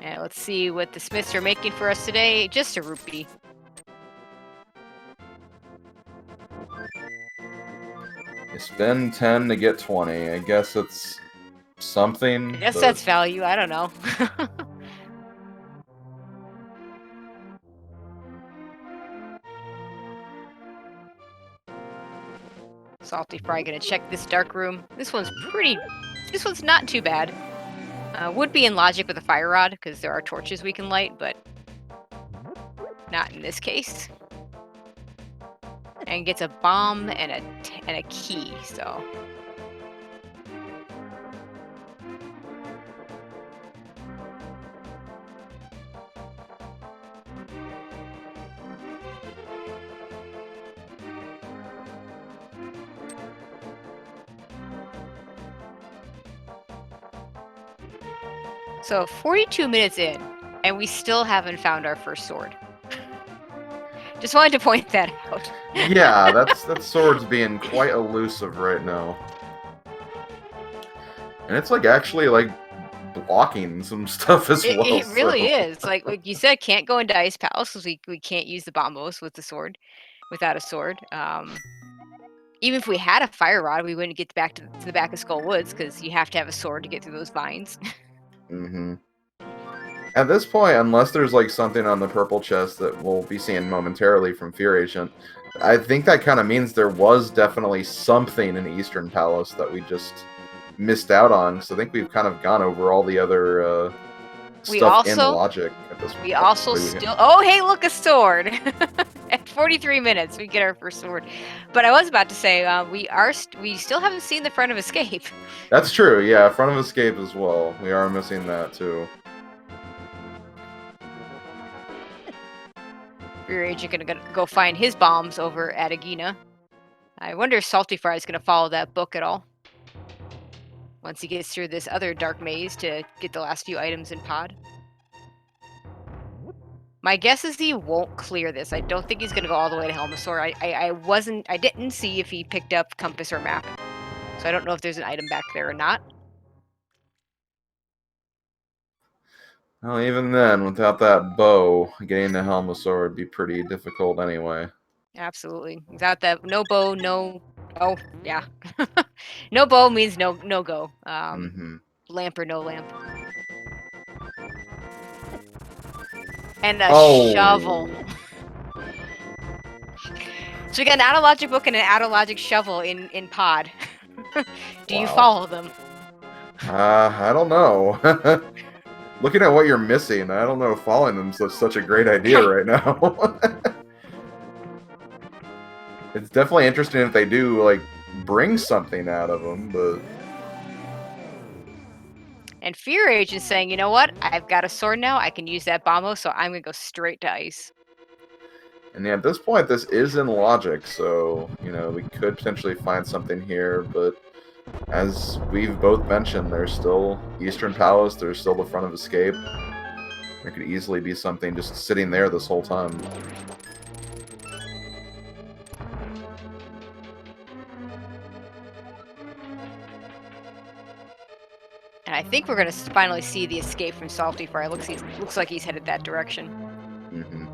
And let's see what the Smiths are making for us today. Just a rupee. You spend 10 to get 20. I guess it's something. I guess that's value. I don't know. SaltyPhry gonna check this dark room. This one's not too bad. Would be in logic with a fire rod, because there are torches we can light, but not in this case. And gets a bomb and a key, so. So 42 minutes in, and we still haven't found our first sword. Just wanted to point that out. Yeah, that sword's being quite elusive right now. And it's like actually like blocking some stuff as well. It really is. Like you said, can't go into Ice Palace because we can't use the bombos with the sword, without a sword. Even if we had a fire rod, we wouldn't get back to the back of Skull Woods because you have to have a sword to get through those vines. Mm-hmm. At this point, unless there's like something on the purple chest that we'll be seeing momentarily from FEARAgent, I think that kind of means there was definitely something in Eastern Palace that we just missed out on. So I think we've kind of gone over all the other stuff in logic at this point. We also still... Oh, hey, look, a sword! At 43 minutes, we get our first sword. But I was about to say, we still haven't seen the front of Escape. That's true, yeah, front of Escape as well. We are missing that, too. FEARAgent gonna go find his bombs over at Agina. I wonder if SaltyPhry is gonna follow that book at all. Once he gets through this other dark maze to get the last few items in pod. My guess is he won't clear this. I don't think he's gonna go all the way to Helmasaur. I didn't see if he picked up compass or map. So I don't know if there's an item back there or not. Well, even then, without that bow, getting to Helmasaur would be pretty difficult anyway. Absolutely. Without that, no bow, no... Oh, yeah. No bow means no go. Lamp or no lamp. And a shovel. So we got an out-of-logic book and an out-of-logic shovel in pod. Do you follow them? I don't know. Looking at what you're missing, I don't know if following them is such a great idea right now. It's definitely interesting if they do, like, bring something out of them, but... And FEARAgent saying, you know what? I've got a sword now. I can use that bombo, so I'm going to go straight to ice. And yeah, at this point, this is in logic, so, you know, we could potentially find something here, but as we've both mentioned, there's still Eastern Palace, there's still the front of Escape. There could easily be something just sitting there this whole time. And I think we're going to finally see the escape from SaltyPhry. Looks like he's headed that direction. Mm-hmm.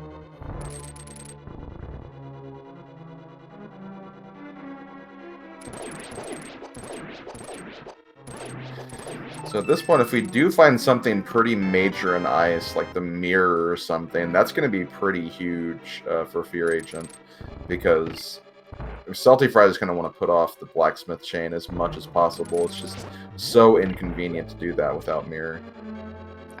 So at this point, if we do find something pretty major in ice, like the mirror or something, that's going to be pretty huge for FEARAgent, because SaltyPhry is going to want to put off the blacksmith chain as much as possible. It's just so inconvenient to do that without mirror.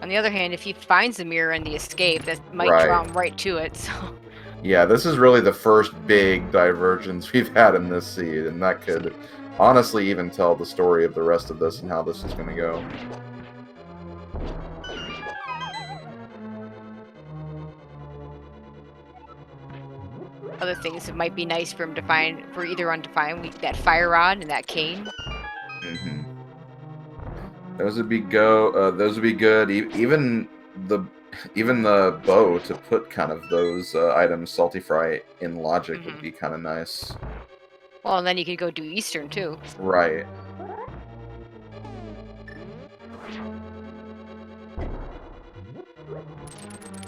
On the other hand, if he finds the mirror and the escape, that might draw him right to it. So. Yeah, this is really the first big divergence we've had in this seed, and that could honestly even tell the story of the rest of this and how this is going to go. Other things that might be nice for him to find, for either one to find, that fire rod and that cane. Mm-hmm. Those would be those would be good. Even the bow to put kind of those items SaltyPhry in logic would be kind of nice. Well, and then you could go do Eastern too. Right.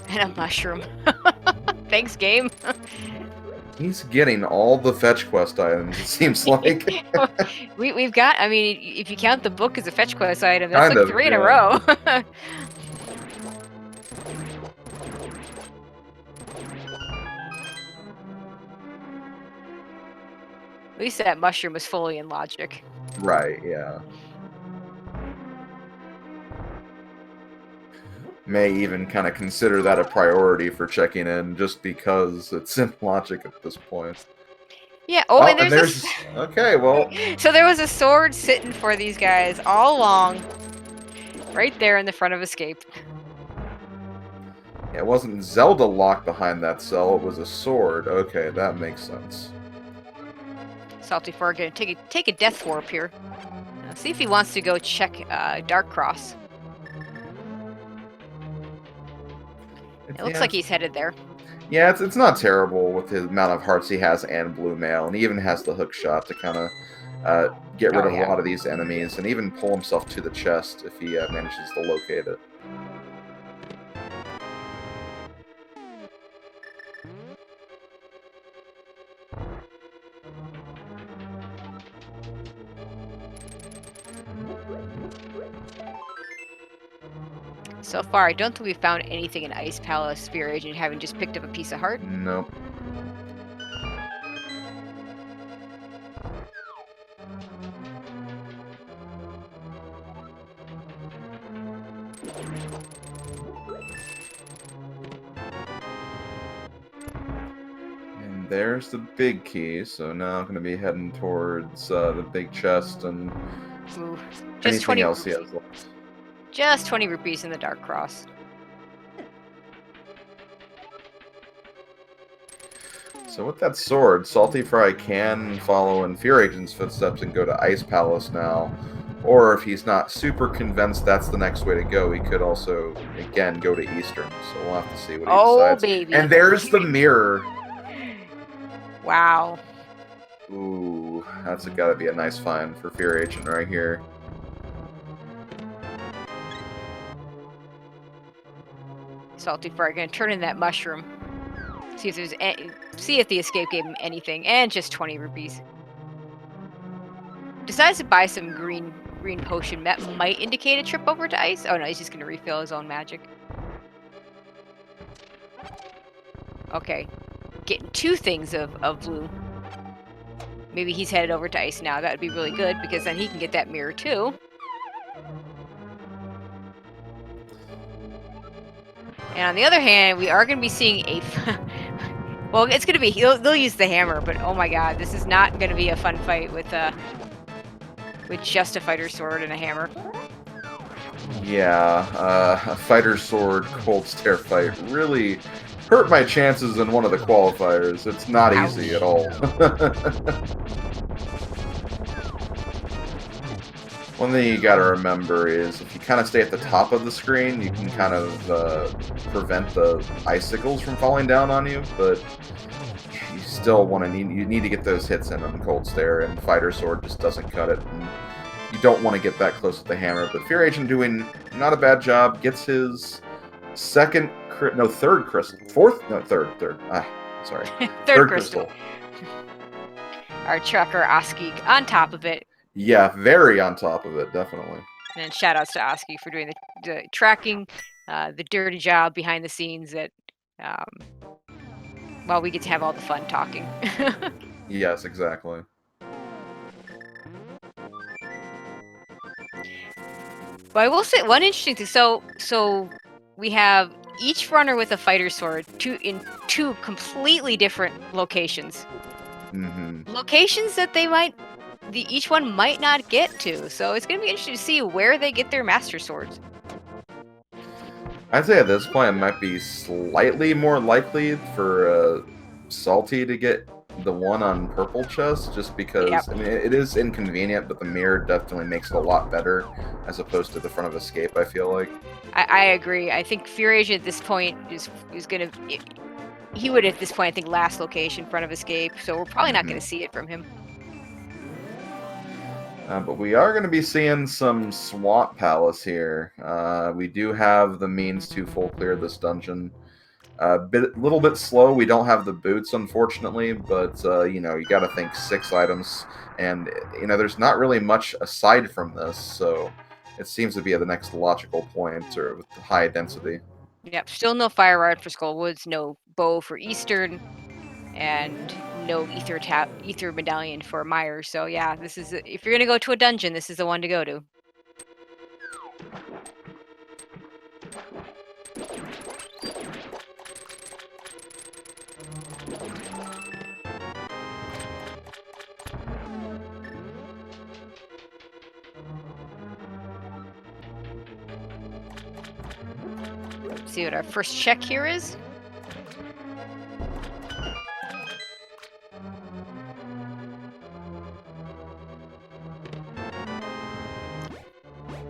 And a mushroom. Thanks, game. He's getting all the fetch quest items, it seems like. We've got, I mean, if you count the book as a fetch quest item, that's like 3 in a row. At least that mushroom was fully in logic. Right, yeah. May even kind of consider that a priority for checking in, just because it's in logic at this point. Yeah, and there's okay, well... So there was a sword sitting for these guys all along, right there in the front of Escape. Yeah, it wasn't Zelda locked behind that cell, it was a sword. Okay, that makes sense. SaltyPhry gonna take a death warp here. See if he wants to go check Dark Cross. It looks like he's headed there. Yeah, it's not terrible with the amount of hearts he has and blue mail, and he even has the hook shot to kind of get rid of a lot of these enemies, and even pull himself to the chest if he manages to locate it. So far, I don't think we found anything in Ice Palace FEARAgent, having just picked up a piece of heart. Nope. And there's the big key, so now I'm going to be heading towards the big chest and Ooh, just anything 20 else he rupees. has left. Just 20 rupees in the Dark Cross. So with that sword, SaltyPhry can follow in FEARAgent's footsteps and go to Ice Palace now. Or if he's not super convinced that's the next way to go, he could also, again, go to Eastern. So we'll have to see what he Oh, decides. baby. And there's the mirror. Wow. Ooh, that's gotta be a nice find for FEARAgent right here. SaltyPhry gonna turn in that mushroom. See if there's see if the escape gave him anything, and just 20 rupees. Decides to buy some green potion that might indicate a trip over to ice. Oh no, he's just gonna refill his own magic. Okay, getting 2 things of blue. Maybe he's headed over to ice now. That would be really good because then he can get that mirror too. And on the other hand, we are going to be seeing a... well, it's going to be... They'll use the hammer, but oh my god, this is not going to be a fun fight with just a fighter sword and a hammer. Yeah, a fighter sword cold stare fight really hurt my chances in one of the qualifiers. It's not easy at all. One thing you gotta remember is if you kind of stay at the top of the screen, you can kind of prevent the icicles from falling down on you, but you still you need to get those hits in on Cold Stare, and Fighter Sword just doesn't cut it. And you don't want to get that close with the hammer, but FEARAgent doing not a bad job, gets his third crystal. Our trucker Oski on top of it. Yeah, very on top of it, definitely. And shout outs to Oski for doing the tracking, the dirty job behind the scenes that, well, we get to have all the fun talking. Yes, exactly. But I will say one interesting thing. So we have each runner with a fighter sword in 2 completely different locations. Mm-hmm. Locations that each one might not get to. So it's going to be interesting to see where they get their master swords. I'd say at this point it might be slightly more likely for Salty to get the one on purple chest, just because I mean, it is inconvenient, but the mirror definitely makes it a lot better as opposed to the front of escape, I feel like. I agree. I think FEARAgent at this point is going to... He would at this point, I think, last location, front of escape, so we're probably not going to see it from him. But we are going to be seeing some Swamp Palace here. We do have the means to full clear this dungeon. Little bit slow. We don't have the boots, unfortunately, but you know, you got to think 6 items, and you know, there's not really much aside from this, so it seems to be at the next logical point, or with high density. Yep, still no fire rod for Skullwoods, no bow for Eastern, and no ether medallion for Myers. So yeah, this is if you're gonna go to a dungeon, this is the one to go to. Let's see what our first check here is.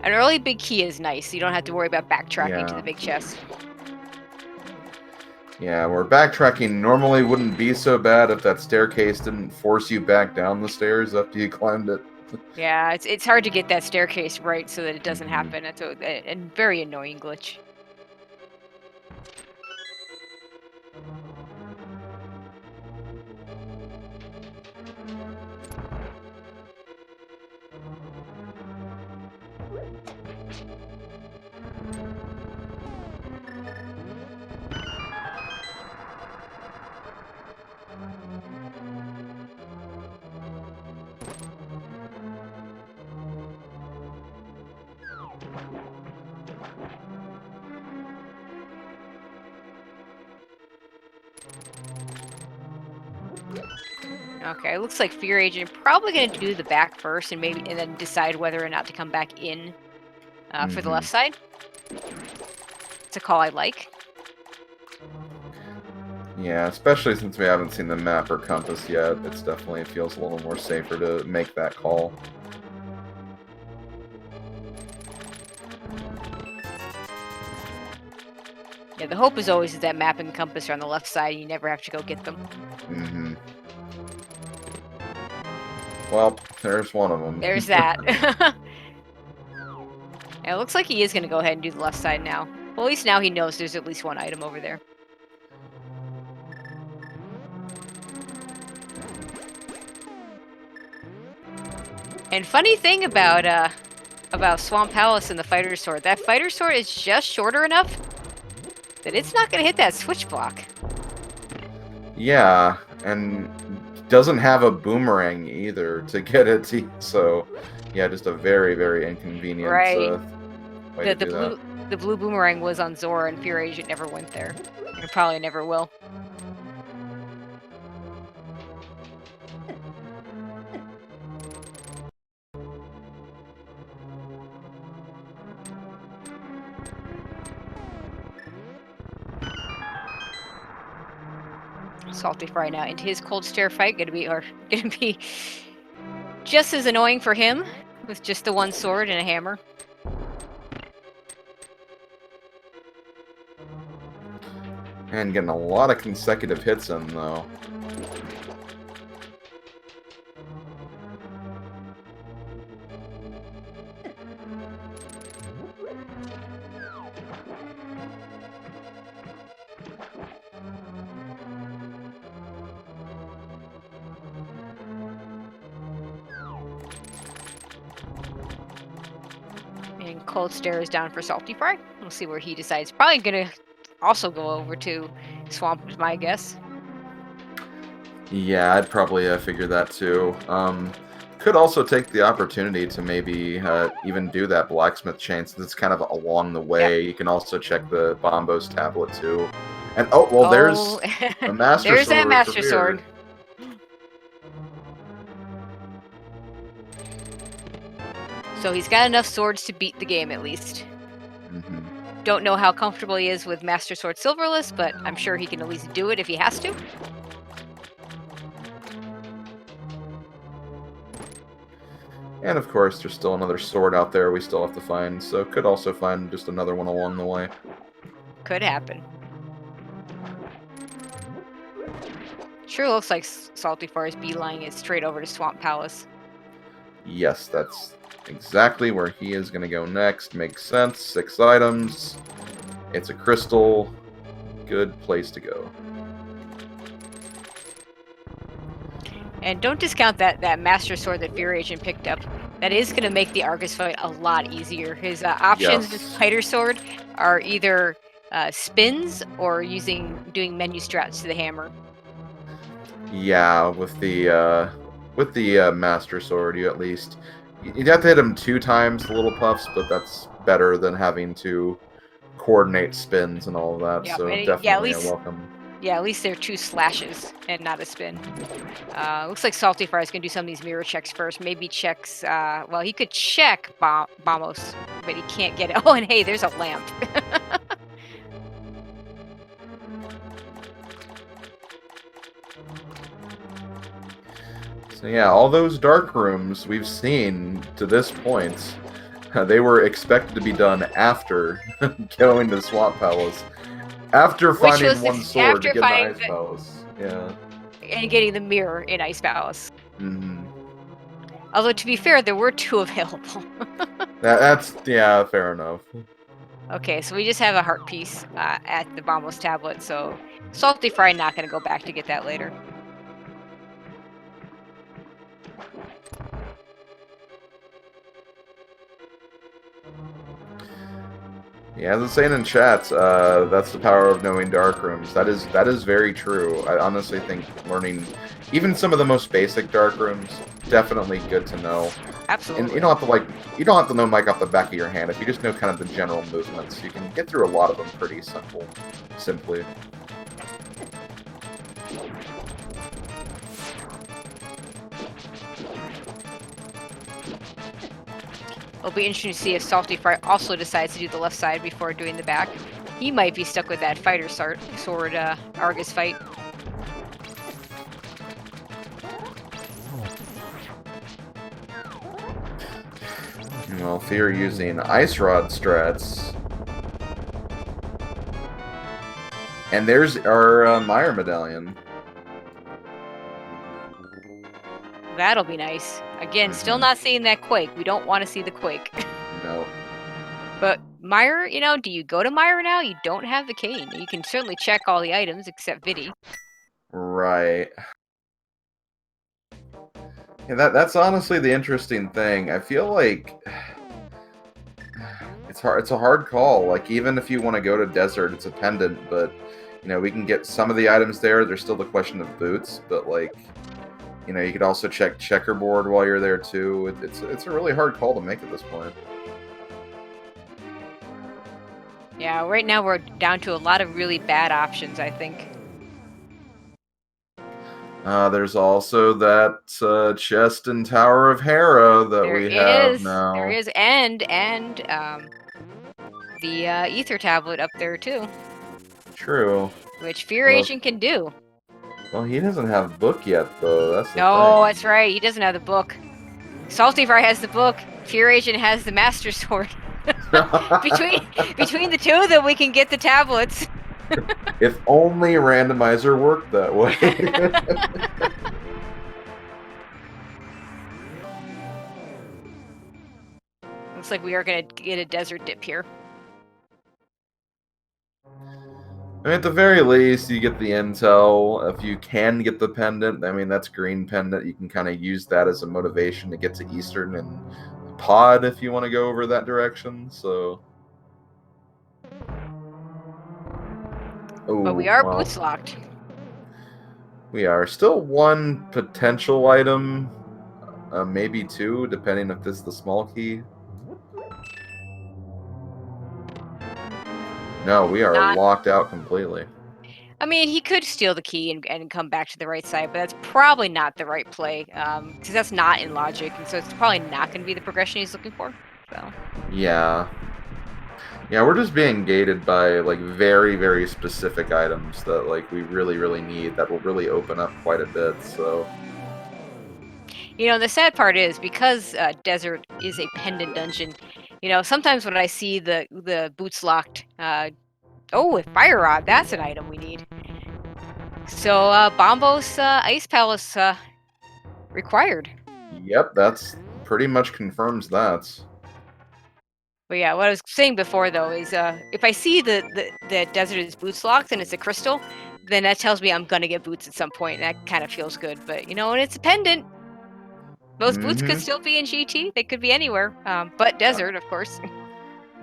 An early big key is nice. You don't have to worry about backtracking to the big chest. Yeah, where backtracking normally wouldn't be so bad if that staircase didn't force you back down the stairs after you climbed it. Yeah, it's hard to get that staircase right so that it doesn't happen. It's a very annoying glitch. Okay, looks like FEARAgent probably going to do the back first, and then decide whether or not to come back in for the left side. It's a call I like. Yeah, especially since we haven't seen the map or compass yet, it definitely feels a little more safer to make that call. Yeah, the hope is always that map and compass are on the left side. You never have to go get them. Mm-hmm. Well, there's one of them. There's that. Yeah, it looks like he is going to go ahead and do the left side now. Well, at least now he knows there's at least one item over there. And funny thing about Swamp Palace and the Fighter Sword, that Fighter Sword is just shorter enough that it's not going to hit that switch block. Yeah, and doesn't have a boomerang either to get it to, so yeah, just a very, very inconvenient way to do that. The blue boomerang was on Zora, and FEARAgent never went there. And probably never will. SaltyPhry now into his cold stare fight, gonna be just as annoying for him with just the one sword and a hammer. And getting a lot of consecutive hits in though. And cold stare is down for SaltyPhry. We'll see where he decides. Probably gonna also go over to Swamp, is my guess. Yeah, I'd probably figure that too. Could also take the opportunity to maybe even do that blacksmith chain since it's kind of along the way. Yep. You can also check the Bombo's tablet too. And oh, well, there's a master sword. There's that master sword. So he's got enough swords to beat the game at least. Mm-hmm. Don't know how comfortable he is with Master Sword Silverless, but I'm sure he can at least do it if he has to. And of course, there's still another sword out there we still have to find, so could also find just another one along the way. Could happen. Sure looks like SaltyPhry is beelining it straight over to Swamp Palace. Yes, that's exactly where he is going to go next. Makes sense. 6 items. It's a crystal. Good place to go. And don't discount that Master Sword that FEARAgent picked up. That is going to make the Argus fight a lot easier. His options with Fighter Sword are either spins or doing menu strats to the hammer. Yeah, with the Master Sword, you'd have to hit him 2 times, the little puffs, but that's better than having to coordinate spins and all of that. Yeah, so definitely welcome. Yeah, at least they're 2 slashes and not a spin. Looks like SaltyPhry is going to do some of these mirror checks first. Maybe checks, well, he could check Bombos, but he can't get it. Oh, and hey, there's a lamp. So yeah, all those dark rooms we've seen to this point, they were expected to be done after going to Swamp Palace. After finding one sword to get the Ice Palace. Yeah. And getting the mirror in Ice Palace. Mm-hmm. Although, to be fair, there were 2 available. That's fair enough. Okay, so we just have a heart piece at the Bombos tablet, so SaltyPhry not going to go back to get that later. Yeah, as it's saying in chat, that's the power of knowing dark rooms. That is very true. I honestly think learning even some of the most basic dark rooms, definitely good to know. Absolutely. And you don't have to know Mike off the back of your hand. If you just know kind of the general movements, you can get through a lot of them pretty simply. It'll be interesting to see if SaltyPhry also decides to do the left side before doing the back. He might be stuck with that fighter sword Argus fight. Well, Fear using Ice Rod strats. And there's our Meyer medallion. That'll be nice. Again, still not seeing that Quake. We don't want to see the Quake. No. But Meyer, you know, do you go to Meyer now? You don't have the cane. You can certainly check all the items except Vidi. Right. Yeah, that's honestly the interesting thing. I feel like it's hard. It's a hard call. Like, even if you want to go to Desert, it's a pendant, but you know, we can get some of the items there. There's still the question of boots, but like, you know, you could also check checkerboard while you're there too. It's a really hard call to make at this point. Yeah, right now we're down to a lot of really bad options, I think. There's also that chest and Tower of Hera that we have now. There is, and the ether tablet up there too. True. Which FEARAgent can do. Well, he doesn't have book yet, though. That's the thing. That's right. He doesn't have the book. SaltyPhry has the book. FEARAgent has the Master Sword. between the two of them, we can get the tablets. If only Randomizer worked that way. Looks like we are going to get a desert dip here. I mean, at the very least, you get the intel. If you can get the pendant, I mean, that's green pendant. You can kind of use that as a motivation to get to Eastern and Pod if you want to go over that direction. So, but we are boots locked. We are still one potential item, maybe two, depending if this is the small key. No, we are locked out completely. I mean, he could steal the key and come back to the right side, but that's probably not the right play, because that's not in logic, and so it's probably not going to be the progression he's looking for. So. Yeah. Yeah, we're just being gated by like very, very specific items that like we really, really need. That will really open up quite a bit. So. You know, the sad part is because Desert is a pendant dungeon. You know, sometimes when I see the boots locked, with Fire Rod, that's an item we need. So Bombos Ice Palace required. Yep, that's pretty much confirms that. But yeah, what I was saying before though is if I see the Desert is boots locked and it's a crystal, then that tells me I'm gonna get boots at some point, and that kind of feels good. But you know, when it's a pendant, those boots could still be in GT. They could be anywhere, but Desert, of course.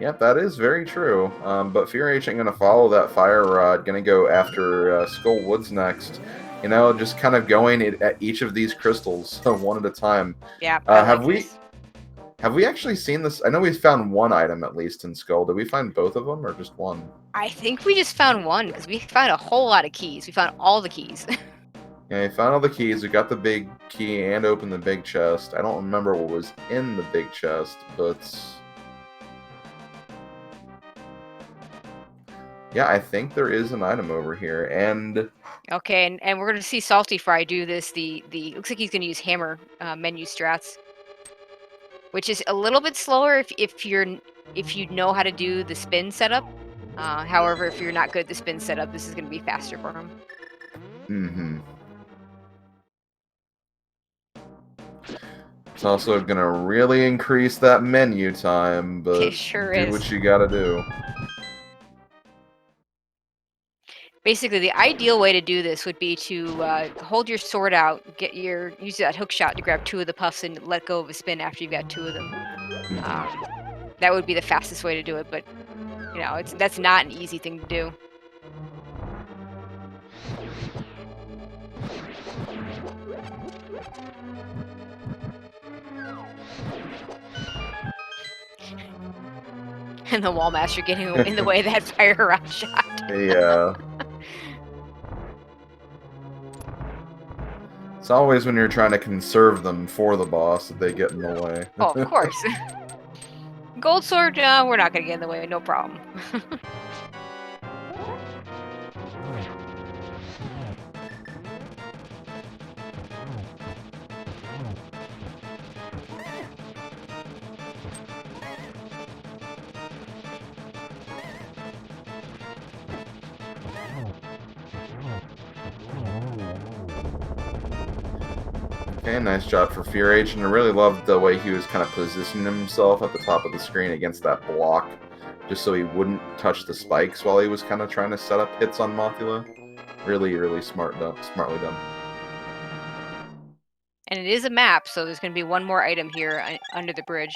Yep, that is very true. But FEARAgent going to follow that Fire Rod, going to go after Skull Woods next. You know, just kind of going at each of these crystals one at a time. Yeah. Have we actually seen this? I know we found one item at least in Skull. Did we find both of them or just one? I think we just found one because we found a whole lot of keys. We found all the keys. Yeah, we found all the keys. We got the big key and opened the big chest. I don't remember what was in the big chest, but yeah, I think there is an item over here. And okay, and we're gonna see SaltyPhry do this. The looks like he's gonna use hammer menu strats, which is a little bit slower if you know how to do the spin setup. However, if you're not good at the spin setup, this is gonna be faster for him. Mm-hmm. It's also gonna really increase that menu time, but it sure do is. what you gotta do. Basically, the ideal way to do this would be to hold your sword out, use that hook shot to grab two of the puffs and let go of a spin after you've got two of them. That would be the fastest way to do it, but you know, that's not an easy thing to do. And the wall master getting in the way of that fire rod shot. Yeah. It's always when you're trying to conserve them for the boss that they get in the way. Oh, of course. Gold sword, we're not gonna get in the way, no problem. Okay, nice job for FEARAgent. I really loved the way he was kind of positioning himself at the top of the screen against that block, just so he wouldn't touch the spikes while he was kind of trying to set up hits on Mothula. Really, really smartly done. And it is a map, so there's going to be one more item here under the bridge.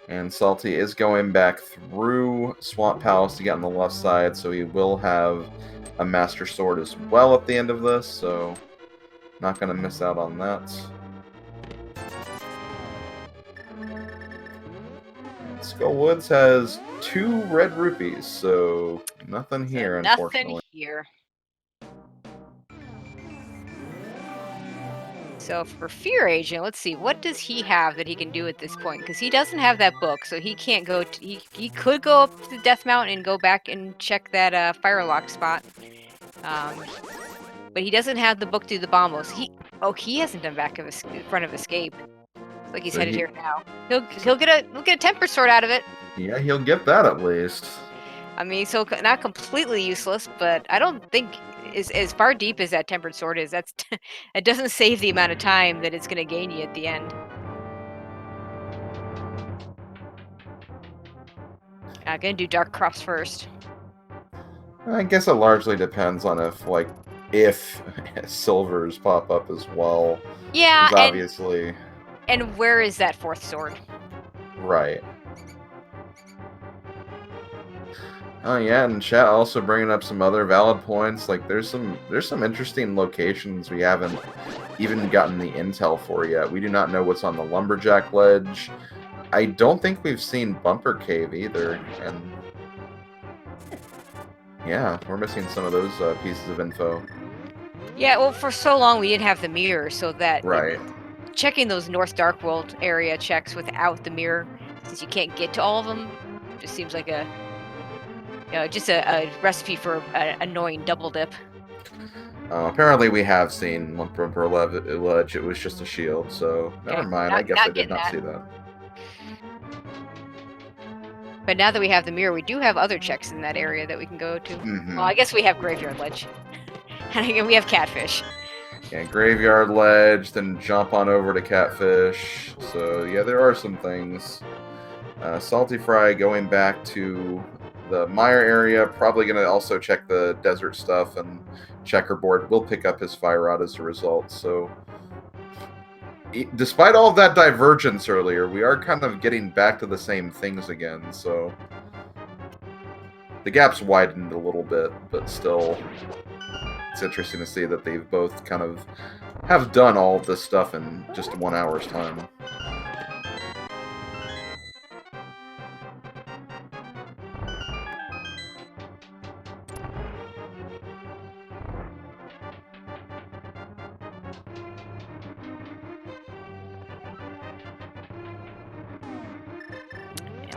And Salty is going back through Swamp Palace to get on the left side, so he will have a Master Sword as well at the end of this, so not going to miss out on that. Skull Woods has 2 red rupees, so nothing here, unfortunately. Nothing here. So for FEARAgent, let's see, what does he have that he can do at this point? Because he doesn't have that book, so he can't go. He could go up to Death Mountain and go back and check that fire lock spot. But he doesn't have the book through the bombos. He hasn't done back of front of escape. It's like he's headed here now. He'll get a temper sword out of it. Yeah, he'll get that at least. I mean, so not completely useless, but I don't think as far deep as that tempered sword is, it doesn't save the amount of time that it's going to gain you at the end. I'm going to do Dark Cross first. I guess it largely depends on if silvers pop up as well. Yeah, obviously. And where is that 4th sword? Right. Oh yeah, and chat also bringing up some other valid points. Like there's some interesting locations we haven't even gotten the intel for yet. We do not know what's on the Lumberjack Ledge. I don't think we've seen Bumper Cave either, and yeah, we're missing some of those pieces of info. Yeah, well, for so long we didn't have the mirror, so that right. Checking those North Dark World area checks without the mirror, since you can't get to all of them, just seems like just a recipe for an annoying double dip. Apparently we have seen Bumper Ledge. It was just a shield, so never mind. I guess I did not see that. But now that we have the mirror, we do have other checks in that area that we can go to. Mm-hmm. Well, I guess we have Graveyard Ledge. And again, we have Catfish. Yeah, Graveyard Ledge, then jump on over to Catfish. So, yeah, there are some things. SaltyPhry going back to the Mire area, probably going to also check the desert stuff, and Checkerboard will pick up his Fire Rod as a result. So, despite all of that divergence earlier, we are kind of getting back to the same things again, so the gap's widened a little bit, but still, it's interesting to see that they've both kind of have done all of this stuff in just 1 hour's time.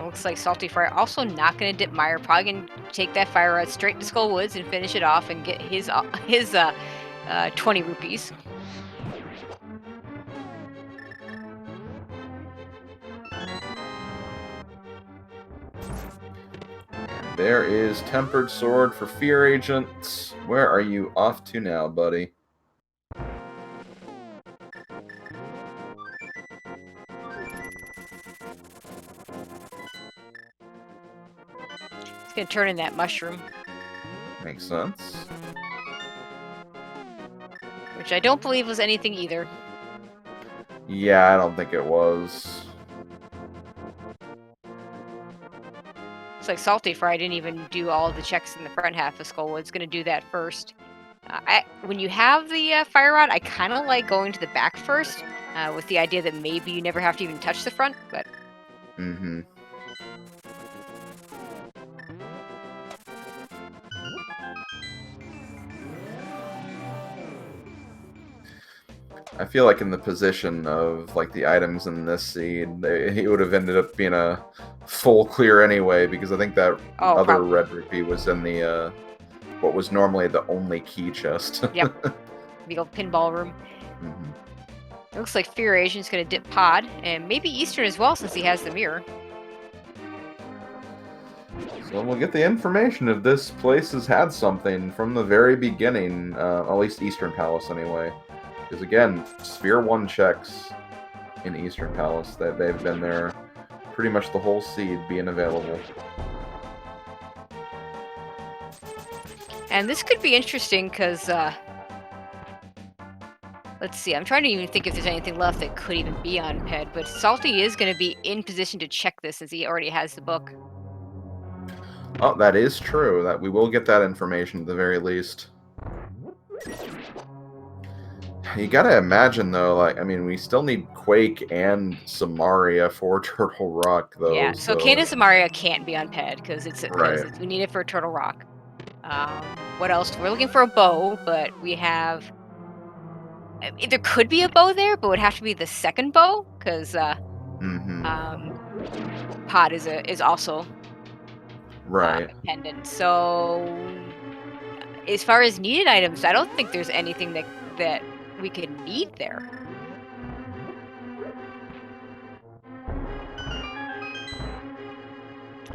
Looks like SaltyPhry also not going to dip Mire. Probably going to take that Fire Rod straight to Skull Woods and finish it off and get his 20 rupees. And there is Tempered Sword for FEARAgent. Where are you off to now, buddy? Gonna turn in that mushroom. Makes sense. Which I don't believe was anything either. Yeah, I don't think it was. It's like SaltyPhry didn't even do all of the checks in the front half of Skullwood's gonna do that first. When you have the Fire Rod, I kind of like going to the back first, with the idea that maybe you never have to even touch the front, but... Mm-hmm. I feel like in the position of like the items in this seed, he would have ended up being a full clear anyway, because I think that other probably. red rupee was in the what was normally the only key chest. Yep. Big old pinball room. Mm-hmm. It looks like FEARAgent's going to dip Pod, and maybe Eastern as well, since he has the mirror. So we'll get the information if this place has had something from the very beginning, at least Eastern Palace anyway. Because again, Sphere 1 checks in Eastern Palace, that they've been there pretty much the whole seed being available. And this could be interesting because, let's see, I'm trying to even think if there's anything left that could even be on Ped, but Salty is going to be in position to check this as he already has the book. Oh, that is true. That we will get that information at the very least. You gotta imagine, though, like, I mean, we still need Quake and Samaria for Turtle Rock, though. Yeah, so Candace Samaria can't be on Ped because Right. we need it for Turtle Rock. What else? We're looking for a bow, but we have... there could be a bow there, but it would have to be the second bow, because Pod is also right. pendant. So, as far as needed items, I don't think there's anything that we could need there.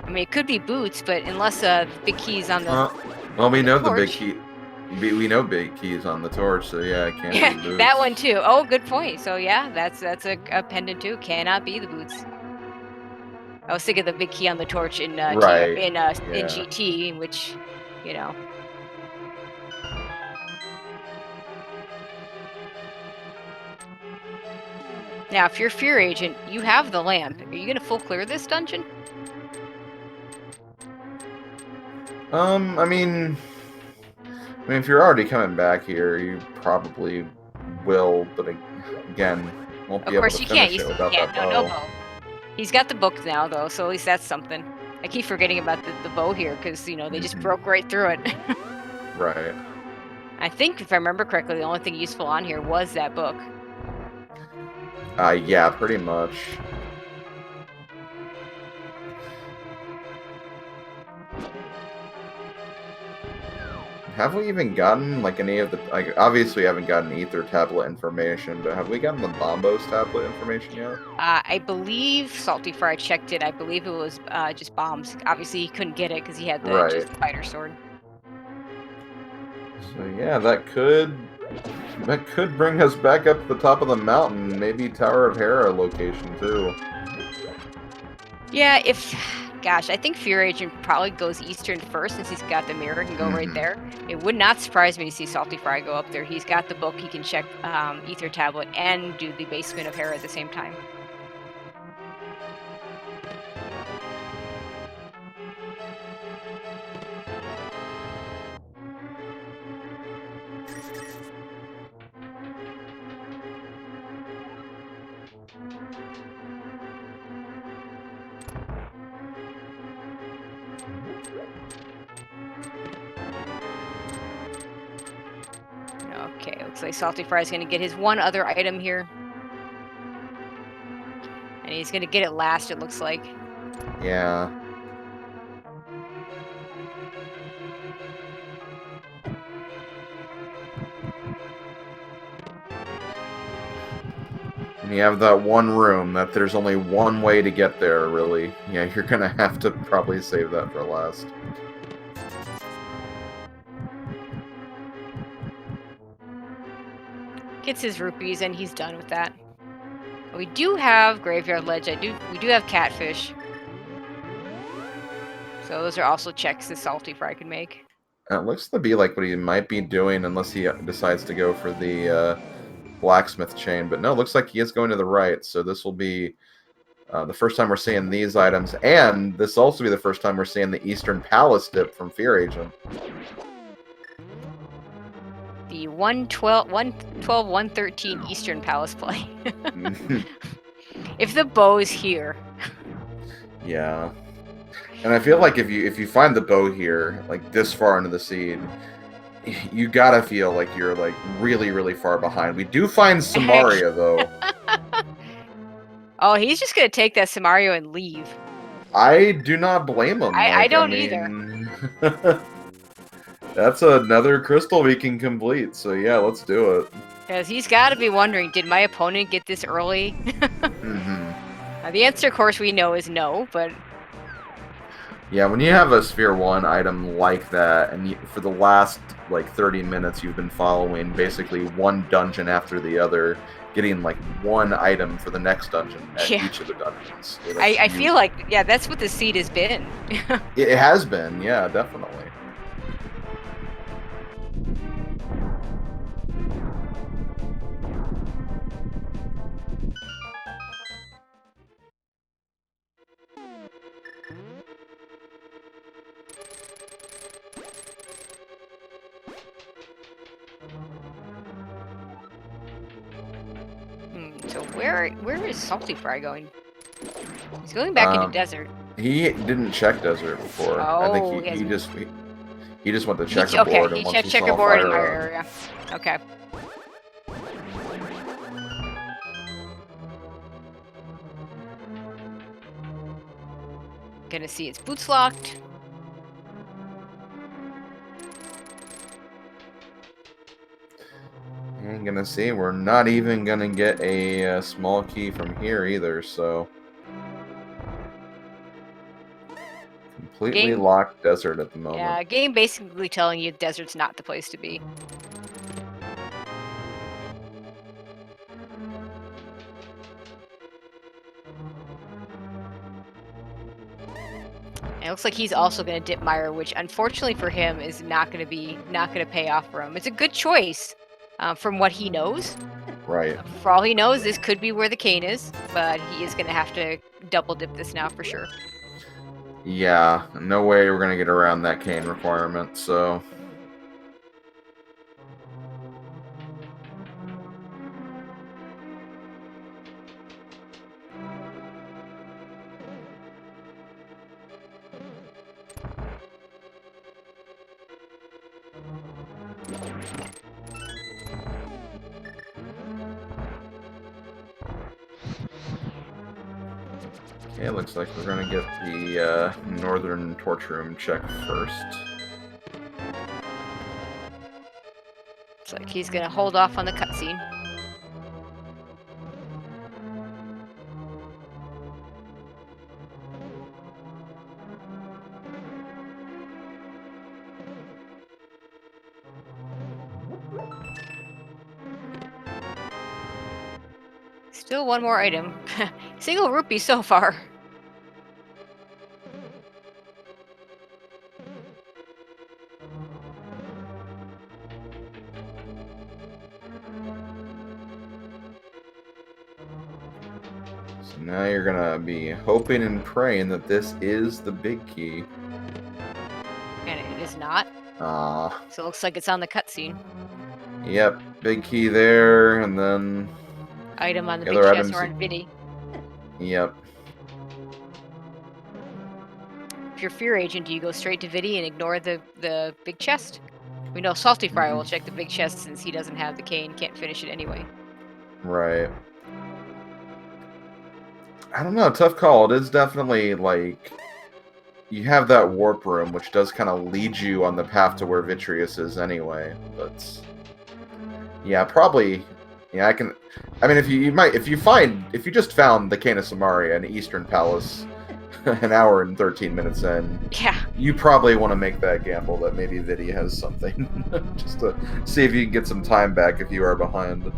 I mean, it could be boots, but unless big key's on the well, we know torch. the big key. We know big keys on the torch, so yeah, it can't be boots. That one too. Oh, good point. So yeah, that's a pendant too. Cannot be the boots. I was thinking the big key on the torch in right. in GT, which, you know. Now, if you're FEARAgent, you have the lamp. Are you gonna full clear this dungeon? I mean, if you're already coming back here, you probably will, but again, won't be able to finish it without that bow. No bow. He's got the book now, though, so at least that's something. I keep forgetting about the bow here, because, you know, they just broke right through it. Right. I think, if I remember correctly, the only thing useful on here was that book. Yeah, pretty much. Have we even gotten, like, any of the... Like, obviously we haven't gotten Ether tablet information, but have we gotten the Bombos tablet information yet? I believe SaltyPhry checked it. I believe it was just bombs. Obviously, he couldn't get it because he had the just fighter sword. So, yeah, that could bring us back up to the top of the mountain. Maybe Tower of Hera location, too. Yeah, gosh, I think FEARAgent probably goes Eastern first, since he's got the mirror and go right there. It would not surprise me to see SaltyPhry go up there. He's got the book, he can check Ether Tablet and do the basement of Hera at the same time. Okay, looks like SaltyPhry is going to get his one other item here. And he's going to get it last, it looks like. Yeah. And you have that one room that there's only one way to get there, really. Yeah, you're going to have to probably save that for last. Gets his rupees and he's done with that. We do have Graveyard Ledge. We do have Catfish. So those are also checks that SaltyPhry can make. It looks to be like what he might be doing, unless he decides to go for the blacksmith chain. But no, it looks like he is going to the right. So this will be the first time we're seeing these items, and this will also be the first time we're seeing the Eastern Palace dip from FEARAgent. be 113 Eastern Palace play. If the bow is here. Yeah. And I feel like if you find the bow here, like this far into the seed, you gotta feel like you're like really, really far behind. We do find Samaria though. Oh, he's just gonna take that Samario and leave. I do not blame him. I Like, don't either. That's another crystal we can complete. So yeah, let's do it. Because he's got to be wondering, did my opponent get this early? Mm-hmm. The answer, of course, we know is no, but... Yeah, when you have a Sphere 1 item like that, and for the last, like, 30 minutes you've been following basically one dungeon after the other, getting, like, one item for the next dungeon at each of the dungeons. I feel like, yeah, that's what the seed has been. It has been, yeah, definitely. So where is SaltyPhry going? He's going back into desert. He didn't check desert before. Oh, I think he just went to checkerboard. Okay, he and checked checkerboard in my area. Okay. Gonna see its boots locked. I'm gonna see. We're not even gonna get a small key from here either, so completely locked desert at the moment. Yeah, game basically telling you desert's not the place to be. And it looks like he's also going to dip Myra, which unfortunately for him is not going to pay off for him. It's a good choice from what he knows. Right. For all he knows, this could be where the cane is, but he is going to have to double dip this now for sure. Yeah, no way we're gonna get around that cane requirement, so. Okay, it looks like we're gonna get the northern torch room check first. Looks like he's gonna hold off on the cutscene. Still one more item. Single rupee so far. So now you're gonna be hoping and praying that this is the big key. And it is not. Ah. So it looks like it's on the cutscene. Yep, big key there, and then item on the big chest or on Viddy. Yep. If you're FEARAgent, do you go straight to Viddy and ignore the big chest? We know SaltyPhry will check the big chest since he doesn't have the cane, can't finish it anyway. Right. I don't know, tough call. It is definitely like you have that warp room, which does kind of lead you on the path to where Vitreous is anyway. But yeah, probably. Yeah, I mean, if you just found the Cane of Samaria in Eastern Palace an hour and 13 minutes in, yeah, you probably want to make that gamble that maybe Viddy has something, just to see if you can get some time back if you are behind.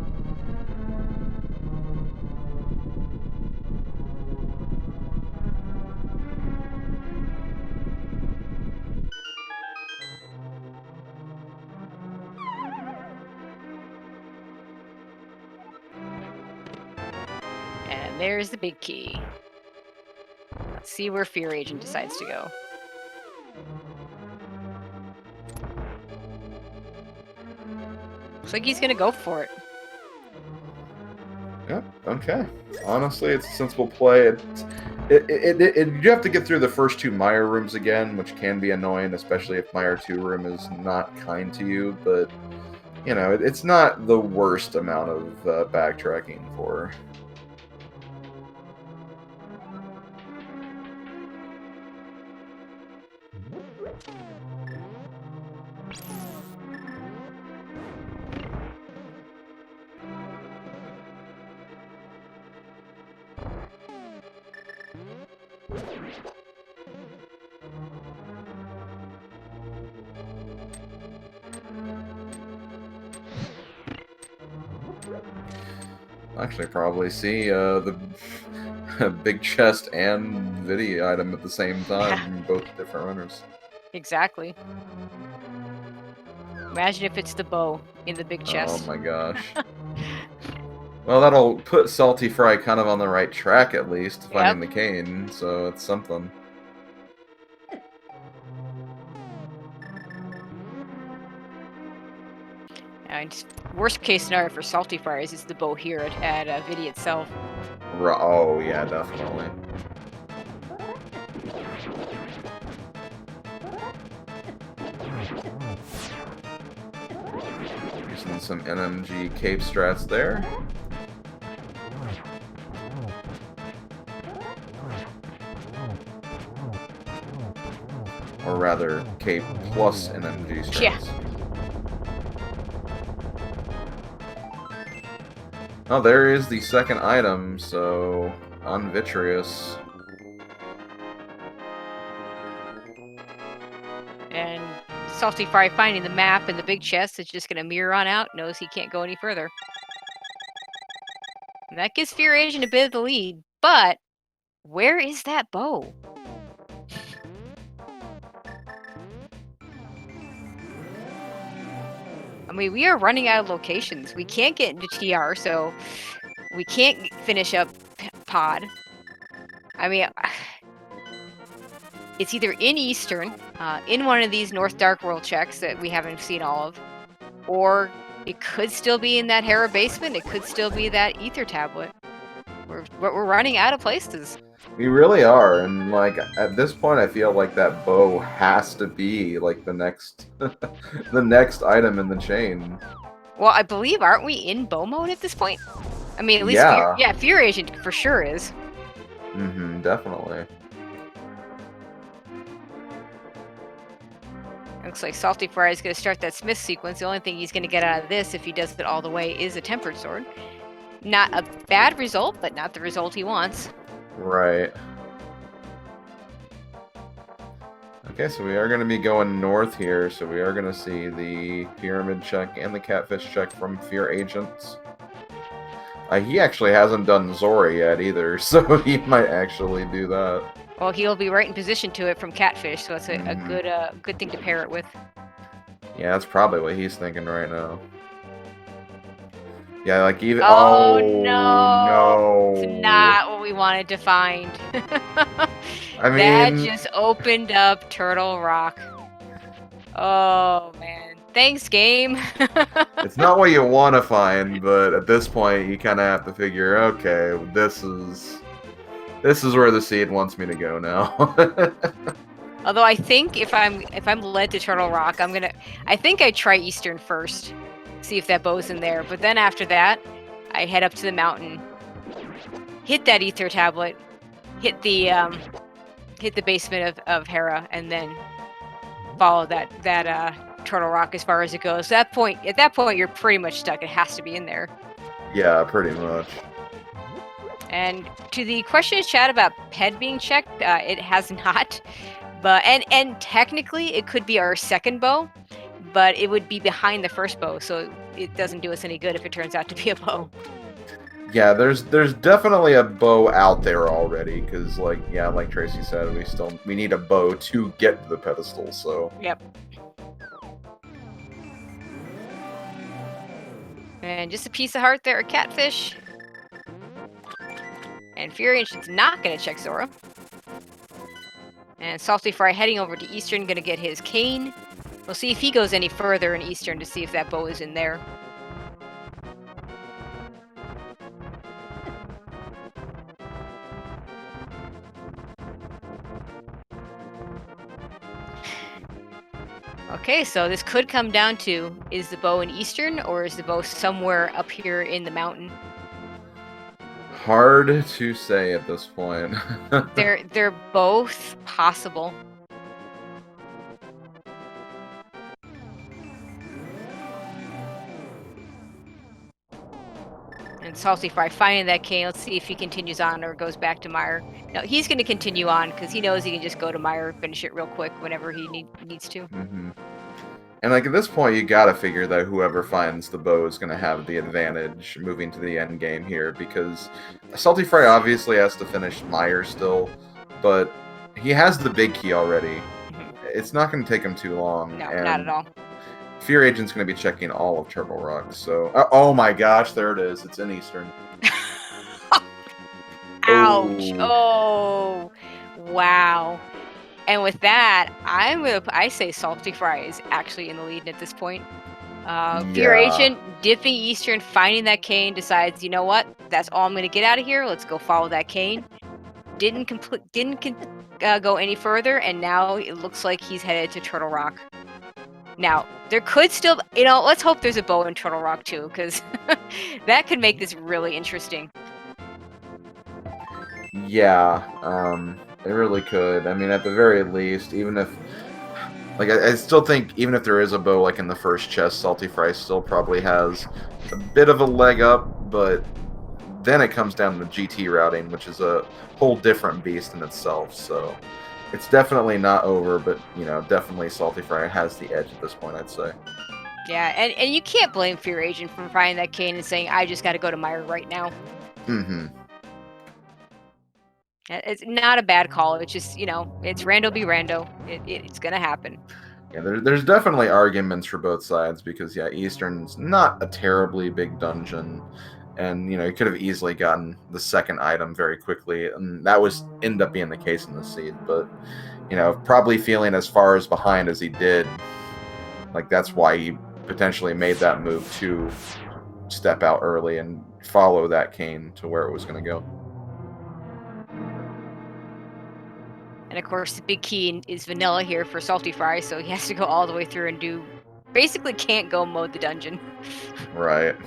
And there's the big key. Let's see where FEARAgent decides to go. Looks like he's gonna go for it. Yep. Okay. Honestly, since we'll play it, you have to get through the first 2 Meyer rooms again, which can be annoying, especially if Meyer 2 room is not kind to you. But you know, it's not the worst amount of backtracking for. Actually, probably see the big chest and video item at the same time, in both different runners. Exactly. Imagine if it's the bow in the big chest. Oh my gosh. Well, that'll put SaltyPhry kind of on the right track, at least, finding the cane, so it's something. And worst case scenario for SaltyPhry is the bow here at Vidi itself. Oh, yeah, definitely. Using some NMG cape strats there. Or rather, cape plus NMG strats. Yeah. Oh, there is the second item, so on Vitreous. And SaltyPhry finding the map and the big chest is just going to mirror on out, knows he can't go any further. And that gives FEARAgent a bit of the lead, but where is that bow? I mean, we are running out of locations. We can't get into TR, so we can't finish up Pod. I mean, it's either in Eastern, in one of these North Dark World checks that we haven't seen all of, or it could still be in that Hera basement. It could still be that Ether tablet. We're running out of places. We really are, and like at this point, I feel like that bow has to be like the next, the next item in the chain. Well, I believe, aren't we in bow mode at this point? I mean, at least FEARAgent for sure is. Mm-hmm, definitely. Looks like SaltyPhry is going to start that Smith sequence. The only thing he's going to get out of this, if he does it all the way, is a Tempered Sword. Not a bad result, but not the result he wants. Right. Okay, so we are going to be going north here, so we are going to see the Pyramid check and the Catfish check from FEARAgent. He actually hasn't done Zora yet either, so he might actually do that. Well, he'll be right in position to it from Catfish, so it's a good thing to pair it with. Yeah, that's probably what he's thinking right now. Yeah, like even. Oh no! No! It's not what we wanted to find. I mean, that just opened up Turtle Rock. Oh man! Thanks, game. It's not what you want to find, but at this point, you kind of have to figure, okay, this is where the seed wants me to go now. Although I think if I'm led to Turtle Rock, I think I try Eastern first. See if that bow's in there, but then after that I head up to the mountain, hit that Ether tablet, hit the basement of Hera, and then follow that Turtle Rock as far as it goes. At that point you're pretty much stuck. It has to be in there. Yeah, pretty much. And to the question in chat about PED being checked, it has not, but and technically it could be our second bow, but it would be behind the first bow, so it doesn't do us any good if it turns out to be a bow. Yeah, there's definitely a bow out there already, because like Tracy said, we need a bow to get to the pedestal, so. Yep. And just a piece of heart there, a Catfish. And FEARAgent's not going to check Zora. And SaltyPhry heading over to Eastern, going to get his cane. We'll see if he goes any further in Eastern to see if that bow is in there. Okay, so this could come down to, is the bow in Eastern or is the bow somewhere up here in the mountain? Hard to say at this point. They're both possible. And SaltyPhry finding that cane. Let's see if he continues on or goes back to Meyer. No, he's going to continue on because he knows he can just go to Meyer and finish it real quick whenever he needs to. And like at this point, you gotta figure that whoever finds the bow is gonna have the advantage moving to the end game here, because SaltyPhry obviously has to finish Meyer still, but he has the big key already. It's not gonna take him too long. No, and not at all. FEARAgent's gonna be checking all of Turtle Rock. So, oh my gosh, there it is. It's in Eastern. Ouch! Oh, wow. And with that, I say SaltyPhry is actually in the lead at this point. FEARAgent dipping Eastern, finding that cane, decides, you know what? That's all I'm going to get out of here. Let's go follow that cane. Didn't go any further, and now it looks like he's headed to Turtle Rock. Now, there could still, let's hope there's a bow in Turtle Rock too, because that could make this really interesting. Yeah, it really could. I mean, at the very least, even if, like, I still think even if there is a bow, like in the first chest, SaltyPhry still probably has a bit of a leg up, but then it comes down to GT routing, which is a whole different beast in itself, so it's definitely not over, but, definitely SaltyPhry has the edge at this point, I'd say. Yeah, and you can't blame FEARAgent for finding that cane and saying, I just got to go to Meyer right now. It's not a bad call. It's just, it's rando be rando. It's going to happen. Yeah, there's definitely arguments for both sides because, yeah, Eastern's not a terribly big dungeon. And, you could have easily gotten the second item very quickly. And that ended up being the case in the seed. But, probably feeling as far as behind as he did, like, that's why he potentially made that move to step out early and follow that cane to where it was going to go. And of course, the big key is vanilla here for SaltyPhry, so he has to go all the way through and basically can't go mode the dungeon. Right.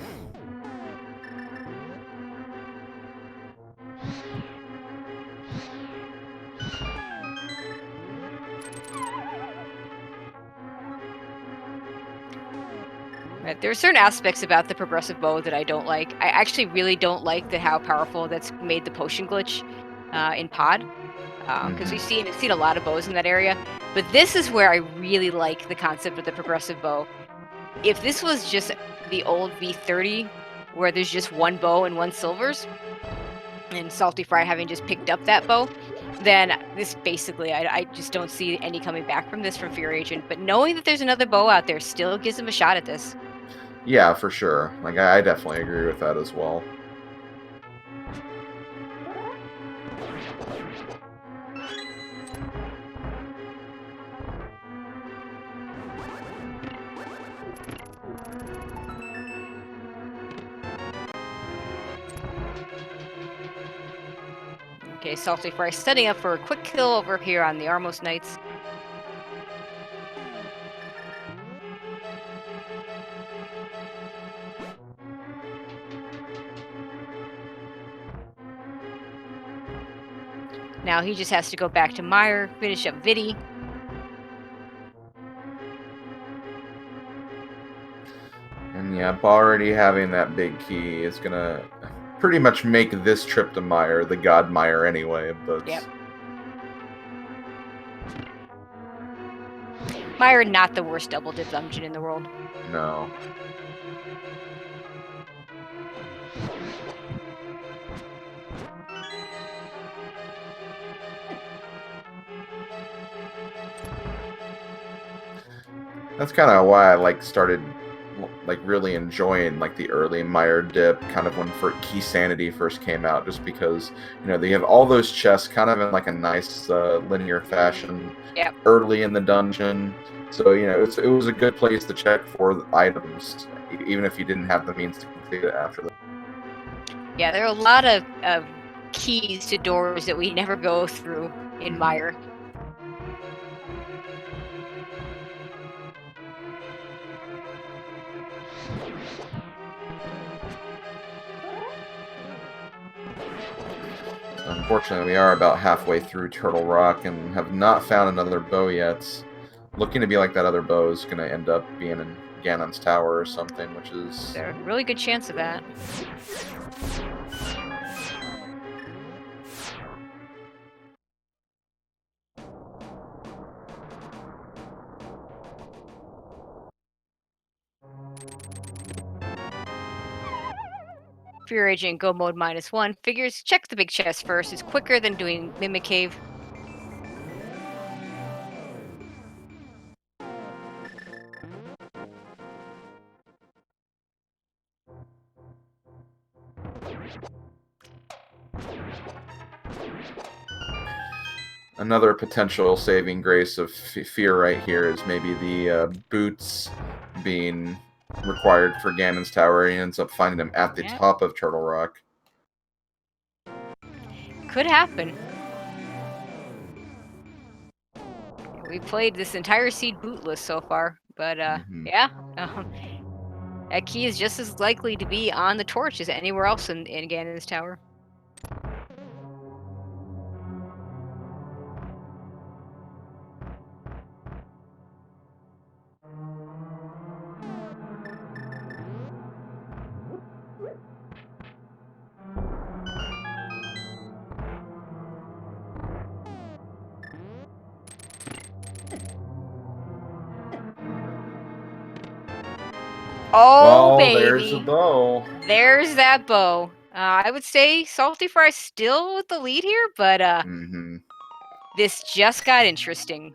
There are certain aspects about the progressive bow that I don't like. I actually really don't like how powerful that's made the potion glitch in pod. Because we've seen a lot of bows in that area. But this is where I really like the concept of the progressive bow. If this was just the old V30, where there's just one bow and one silvers, and SaltyPhry having just picked up that bow, then this basically, I just don't see any coming back from this from FEARAgent. But knowing that there's another bow out there still gives him a shot at this. Yeah, for sure. Like, I definitely agree with that as well. Okay, SaltyPhry setting up for a quick kill over here on the Armos Knights. Now he just has to go back to Meyer, finish up Viddy. And yeah, already having that big key is gonna pretty much make this trip to Meyer the God Meyer anyway, but... Yep. Meyer, not the worst double dip dungeon in the world. No. That's kind of why I started really enjoying the early Meyer dip, kind of when Key Sanity first came out, just because they have all those chests kind of in a nice linear fashion. Yep. Early in the dungeon, so it was a good place to check for the items, even if you didn't have the means to complete it after that. Yeah, there are a lot of keys to doors that we never go through in Meyer. Unfortunately, we are about halfway through Turtle Rock and have not found another bow yet. Looking to be like that other bow is going to end up being in Ganon's Tower or something, which is... There's a really good chance of that. FEARAgent Go Mode -1 figures check the big chest first. It's quicker than doing Mimic Cave. Another potential saving grace of Fear right here is maybe the boots being required for Ganon's Tower. He ends up finding them at the top of Turtle Rock. Could happen. We played this entire seed bootless so far, but yeah, that key is just as likely to be on the torch as anywhere else in Ganon's Tower. Oh, well, baby. There's a bow. There's that bow. I would say SaltyPhry still with the lead here, but this just got interesting.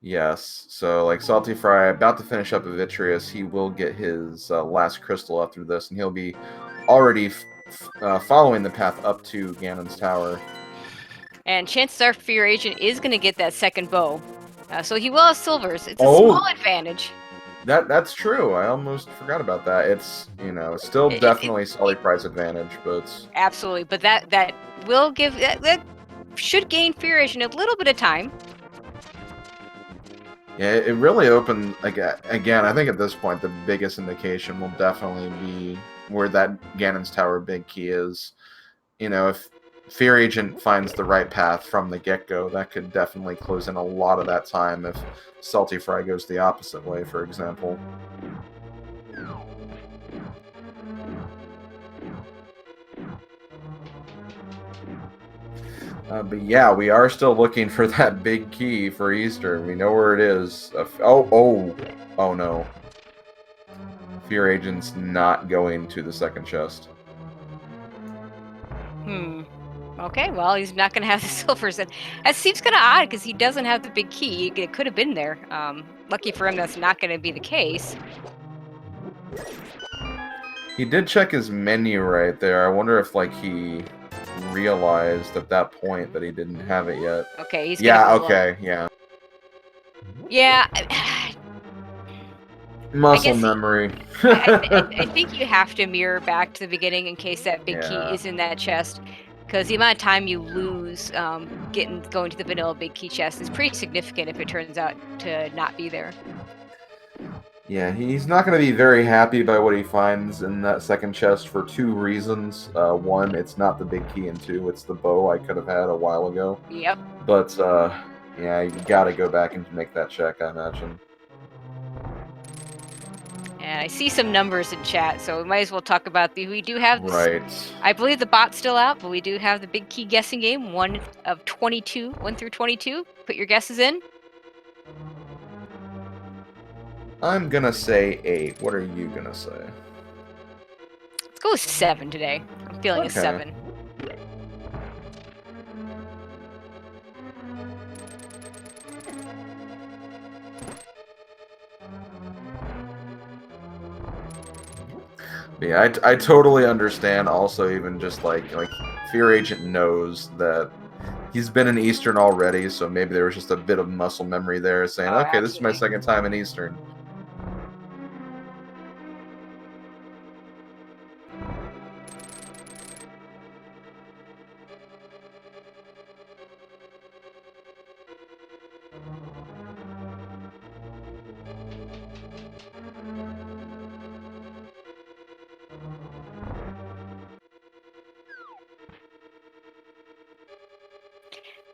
Yes, so like SaltyPhry about to finish up a Vitreous, he will get his last crystal after this, and he'll be already following the path up to Ganon's Tower. And chances are FEARAgent is going to get that second bow. So he will have silvers. It's a small advantage. That's true. I almost forgot about that. It's, you know, still definitely SaltyPhry's advantage, but... Absolutely, but that will give... That should gain FEARAgent a little bit of time. Yeah, it really opened, like, again, I think at this point the biggest indication will definitely be where that Ganon's Tower big key is. You know, if FEARAgent finds the right path from the get-go, that could definitely close in a lot of that time if SaltyPhry goes the opposite way, for example. But yeah, we are still looking for that big key for Easter. We know where it is. Oh no. FEARAgent's not going to the second chest. Okay, well, he's not going to have the silvers. That seems kind of odd because he doesn't have the big key. It could have been there. Lucky for him, that's not going to be the case. He did check his menu right there. I wonder if, like, he realized at that point that he didn't have it yet. Okay, he's yeah. Muscle memory. I think you have to mirror back to the beginning in case that big key is in that chest, because the amount of time you lose going to the vanilla big key chest is pretty significant if it turns out to not be there. Yeah, he's not going to be very happy by what he finds in that second chest for two reasons. One, it's not the big key, and two, it's the bow I could have had a while ago. Yep. But, yeah, you got to go back and make that check, I imagine. And I see some numbers in chat, so we might as well talk about we do have this, right. I believe the bot's still out, but we do have the big key guessing game, 1 through 22. Put your guesses in. I'm gonna say 8. What are you gonna say? Let's go with 7 today. I'm feeling a 7. Yeah, I totally understand. Also, even just like FEARAgent knows that he's been in Eastern already, so maybe there was just a bit of muscle memory there, saying, "Okay, absolutely. This is my second time in Eastern."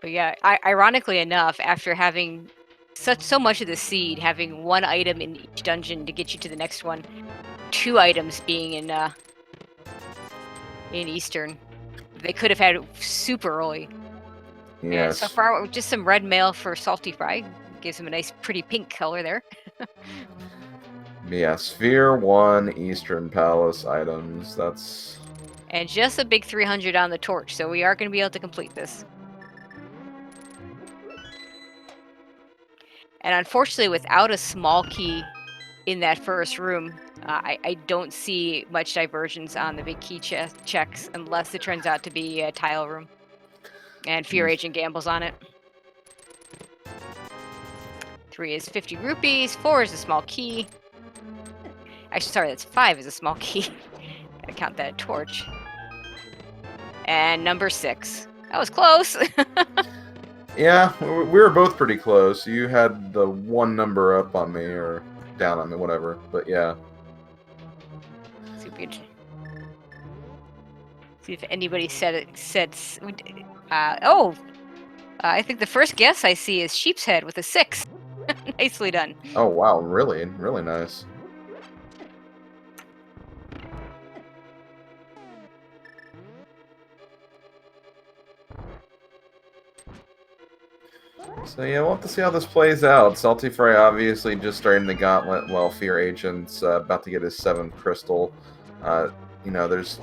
But yeah, ironically enough, after having so much of the seed, having one item in each dungeon to get you to the next one, 2 items being in Eastern, they could have had it super early. Yeah, so Yes. far just some red mail for SaltyPhry. Gives him a nice, pretty pink color there. Yeah, Sphere 1 Eastern Palace items. That's... And just a big 300 on the torch, so we are going to be able to complete this. And unfortunately, without a small key in that first room, I don't see much divergence on the big key checks unless it turns out to be a tile room. And FEARAgent gambles on it. 3 is 50 rupees, 4 is a small key. Actually, sorry, that's 5 is a small key. Gotta count that torch. And number 6. That was close. Yeah, we were both pretty close. You had the one number up on me, or down on me, whatever. But yeah. Super. See if anybody said I think the first guess I see is Sheep's Head with a 6. Nicely done. Oh, wow, really? Really nice. So yeah, we'll have to see how this plays out. SaltyPhry obviously just starting the gauntlet, while FEARAgent's about to get his 7th crystal. You know, there's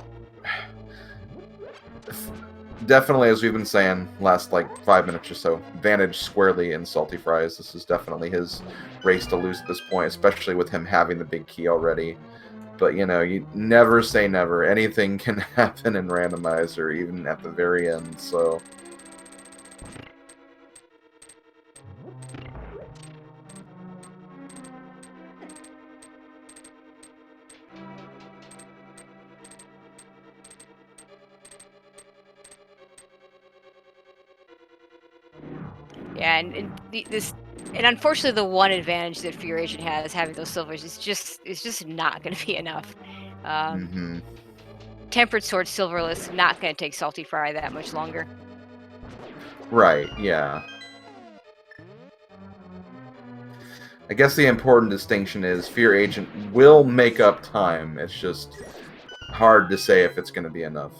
definitely, as we've been saying, last like 5 minutes or so, advantage squarely in SaltyPhry's. This is definitely his race to lose at this point, especially with him having the big key already. But you know, you never say never. Anything can happen in Randomizer, even at the very end. So. Yeah, and unfortunately, the one advantage that FEARAgent has, having those silvers, is just not going to be enough. Tempered Sword silverless, not going to take SaltyPhry that much longer. Right. Yeah. I guess the important distinction is FEARAgent will make up time. It's just hard to say if it's going to be enough.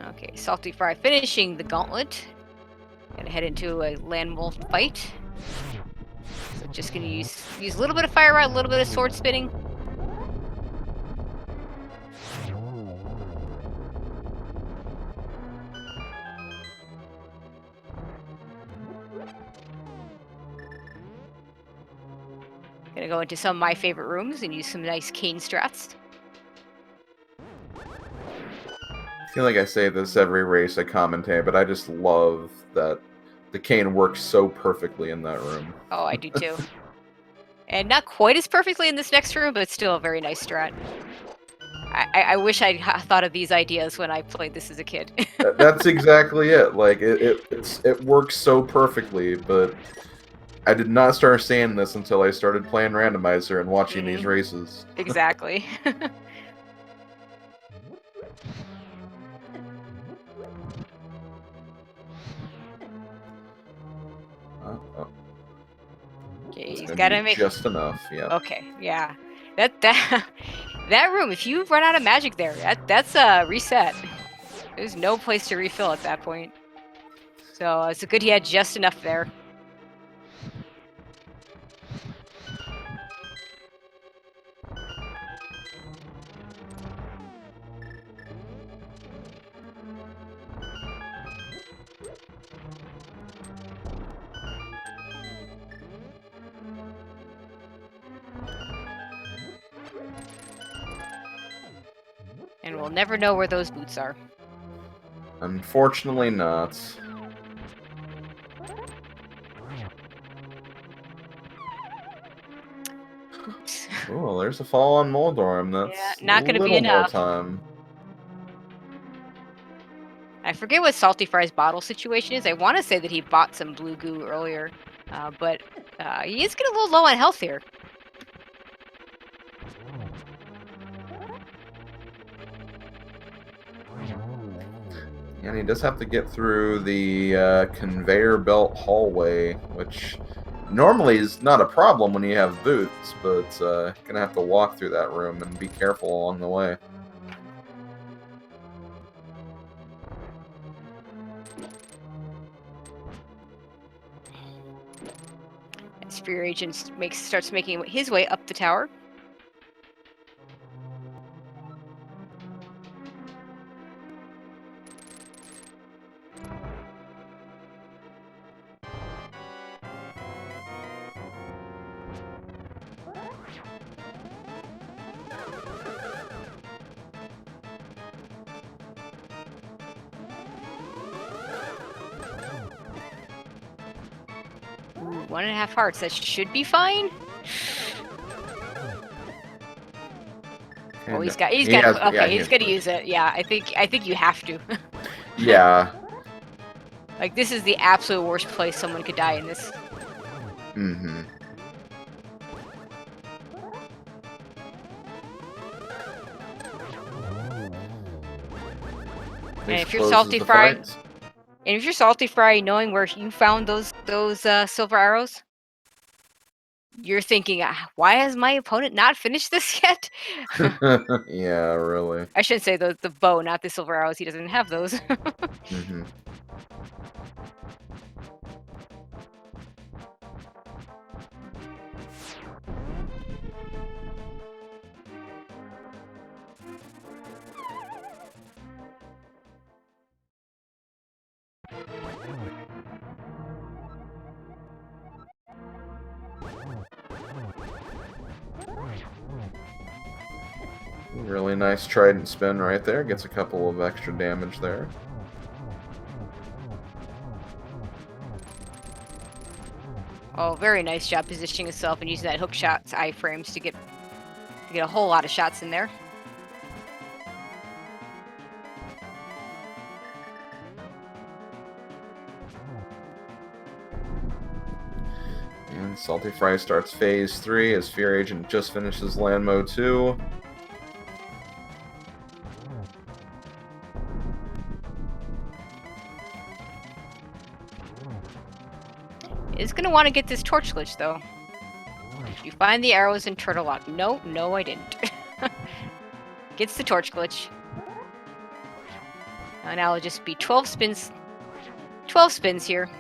Okay, SaltyPhry finishing the gauntlet. Gonna head into a land wolf fight. So just gonna use a little bit of fire rod, a little bit of sword spinning. Gonna go into some of my favorite rooms and use some nice cane strats. I feel like I say this every race I commentate, but I just love that the cane works so perfectly in that room. Oh, I do too. And not quite as perfectly in this next room, but still a very nice strat. I wish I'd thought of these ideas when I played this as a kid. That's exactly it. Like it works so perfectly, but I did not start seeing this until I started playing Randomizer and watching these races. Exactly. Okay, he's gotta make just enough. Yeah. Okay, yeah. That room. If you run out of magic there, that's a reset. There's no place to refill at that point. So it's good he had just enough there. And we'll never know where those boots are. Unfortunately not. Oops. Oh, there's a fall on Moldorm. That's not going to be enough. More time. forget what SaltyPhry's bottle situation is. I want to say that he bought some blue goo earlier, but he is getting a little low on health here. And he does have to get through the conveyor belt hallway, which normally is not a problem when you have boots, but gonna have to walk through that room and be careful along the way. As FEARAgent starts making his way up the tower. Ooh, 1.5 hearts. That should be fine. Oh, he's gonna use it. Yeah, I think you have to. Yeah. Like, this is the absolute worst place someone could die in this. Mm-hmm. And if you're SaltyPhry, knowing where you found those silver arrows, you're thinking, why has my opponent not finished this yet? Yeah, really. I should say the bow, not the silver arrows. He doesn't have those. Mm-hmm. Really nice trident spin right there. Gets a couple of extra damage there. Oh, very nice job positioning himself and using that hook shot's iframes to get a whole lot of shots in there. And SaltyPhry starts phase 3 as FEARAgent just finishes land mode 2. Is gonna want to get this torch glitch though. Did you find the arrows in Turtle Lock? No, I didn't. Gets the torch glitch. And now it'll just be 12 spins. 12 spins here.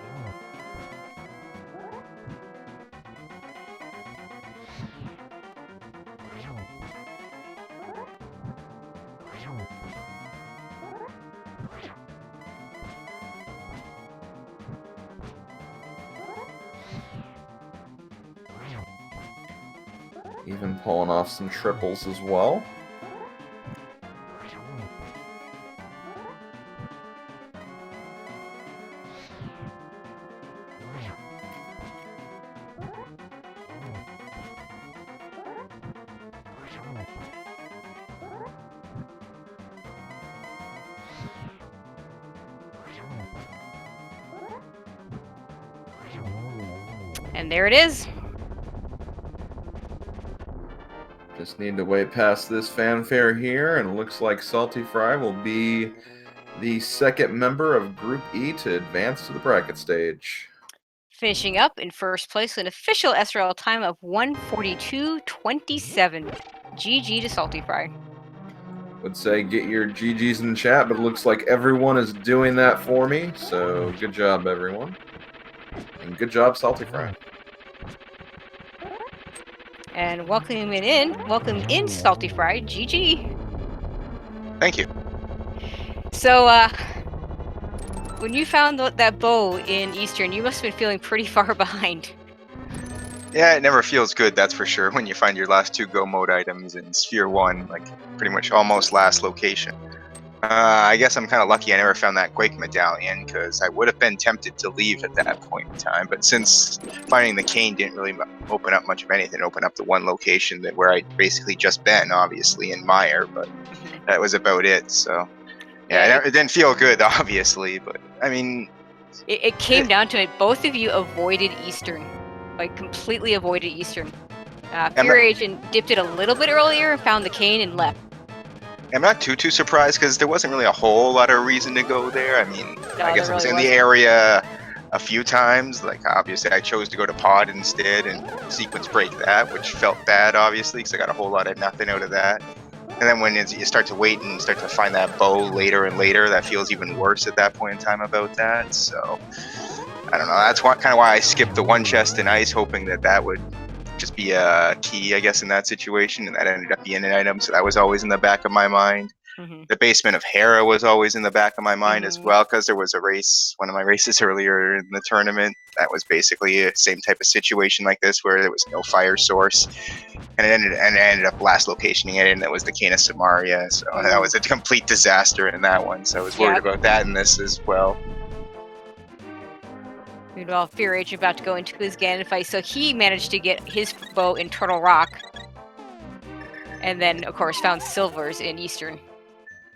Even pulling off some triples as well. And there it is. Just need to wait past this fanfare here, and it looks like SaltyPhry will be the second member of Group E to advance to the bracket stage. Finishing up in first place with an official SRL time of 1:42.27. GG to SaltyPhry. Would say get your GGs in the chat, but it looks like everyone is doing that for me, so good job, everyone. And good job, SaltyPhry. And welcome in SaltyPhry. GG. Thank you. So, when you found that bow in Eastern, you must have been feeling pretty far behind. Yeah, it never feels good, that's for sure, when you find your last 2 go mode items in Sphere 1, like pretty much almost last location. I guess I'm kind of lucky I never found that Quake medallion, because I would have been tempted to leave at that point in time, but since finding the cane didn't really open up much of anything, open up the one location where I'd basically just been, obviously, in Meyer, but that was about it, so Yeah, it didn't feel good, obviously, but I mean, it came down to it. Both of you avoided Eastern, like completely avoided Eastern. FEARAgent dipped it a little bit earlier and found the cane and left. I'm not too surprised because there wasn't really a whole lot of reason to go there. I mean, I guess I was in the area a few times. Like, obviously, I chose to go to pod instead and sequence break that, which felt bad, obviously, because I got a whole lot of nothing out of that. And then when you start to wait and start to find that bow later and later, that feels even worse at that point in time about that. So, I don't know. That's kind of why I skipped the one chest in ice, hoping that would just be a key, I guess, in that situation, and that ended up being an item, so that was always in the back of my mind. The basement of Hera was always in the back of my mind as well, because there was a race, one of my races earlier in the tournament, that was basically the same type of situation like this, where there was no fire source, and it ended up last locationing it, and it was the Cane of Samaria, so that was a complete disaster in that one, so I was worried about that in this as well. Meanwhile, FEARAgent about to go into his Ganon fight, so he managed to get his bow in Turtle Rock, and then, of course, found Silver's in Eastern.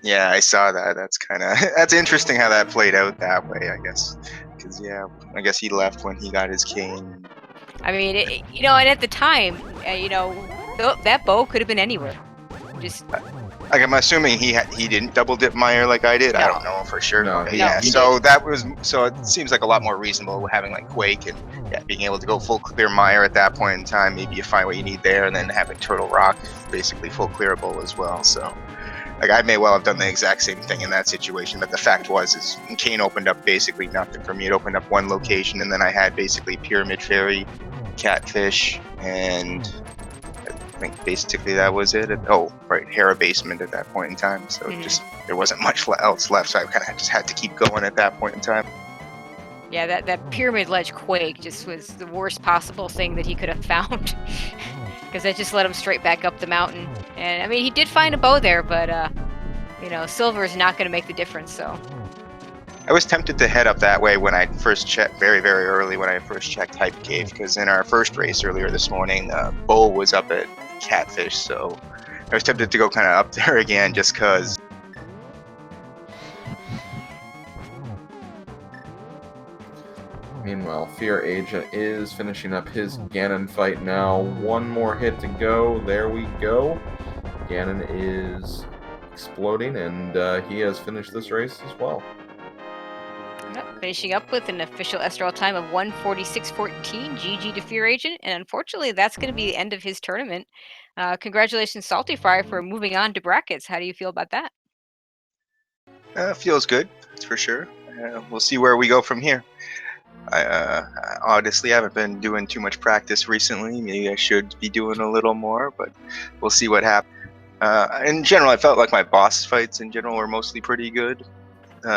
Yeah, I saw that. That's interesting how that played out that way, I guess. Because, yeah, I guess he left when he got his cane. I mean, and at the time, that bow could have been anywhere. Just... Like, I'm assuming he didn't double dip Meyer like I did. No. I don't know for sure. No, yeah. So it seems like a lot more reasonable having like Quake and being able to go full clear Meyer at that point in time. Maybe you find what you need there, and then having Turtle Rock basically full clearable as well. So, like, I may well have done the exact same thing in that situation. But the fact is Cane opened up basically nothing for me. It opened up one location, and then I had basically Pyramid Fairy, Catfish, and I think basically that was it. Hera basement at that point in time. So just there wasn't much else left, so I kind of just had to keep going at that point in time. Yeah, that pyramid ledge Quake just was the worst possible thing that he could have found, because that just led him straight back up the mountain. And I mean, he did find a bow there, but Silver is not going to make the difference. So I was tempted to head up that way when I first checked, very early when I first checked Hype Cave, because in our first race earlier this morning, Bo was up at Catfish, so I was tempted to go kind of up there again just because. Meanwhile, FEARAgent is finishing up his Ganon fight now. One more hit to go. There we go. Ganon is exploding, and he has finished this race as well. Yep, finishing up with an official SRL time of 1:46.14. GG to FEARAgent, and unfortunately, that's going to be the end of his tournament. Congratulations, SaltyPhry, for moving on to brackets. How do you feel about that? Feels good, that's for sure. We'll see where we go from here. I honestly haven't been doing too much practice recently. Maybe I should be doing a little more, but we'll see what happens. In general, I felt like my boss fights in general were mostly pretty good.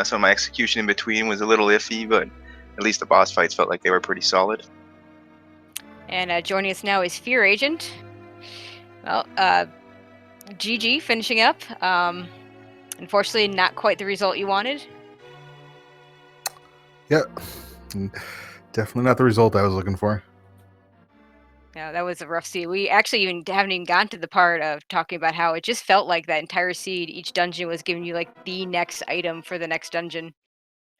So my execution in between was a little iffy, but at least the boss fights felt like they were pretty solid. And joining us now is FEARAgent. Well, GG finishing up. Unfortunately, not quite the result you wanted. Yeah, definitely not the result I was looking for. Yeah, that was a rough seed. We actually haven't even gotten to the part of talking about how it just felt like that entire seed, each dungeon was giving you like the next item for the next dungeon.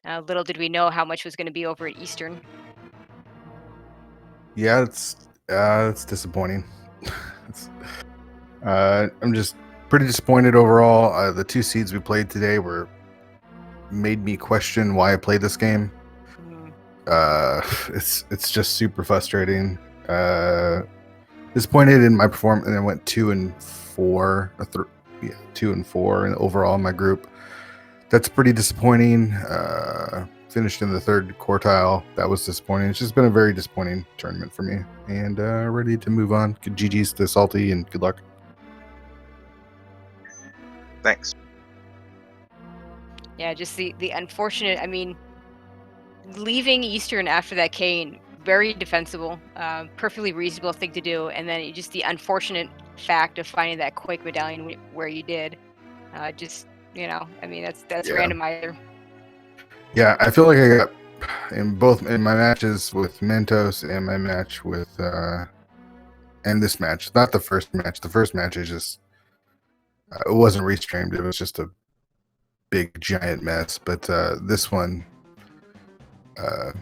Little did we know how much was going to be over at Eastern. Yeah, it's disappointing. I'm just pretty disappointed overall. The two seeds we played today made me question why I played this game. It's just super frustrating. Disappointed in my performance, and I went 2 and 4, 2 and 4, and overall in my group. That's pretty disappointing. Finished in the third quartile. That was disappointing. It's just been a very disappointing tournament for me, and ready to move on. Good GG's to Salty, and good luck. Thanks. Yeah, just the unfortunate. I mean, leaving Eastern after that cane, very defensible, perfectly reasonable thing to do, and then just the unfortunate fact of finding that Quake medallion where you did. I mean, that's Randomizer. Yeah, I feel like I got in my matches with Mentos and my match with and this match, not the first match. The first match is just it wasn't restreamed. It was just a big giant mess. But this one, I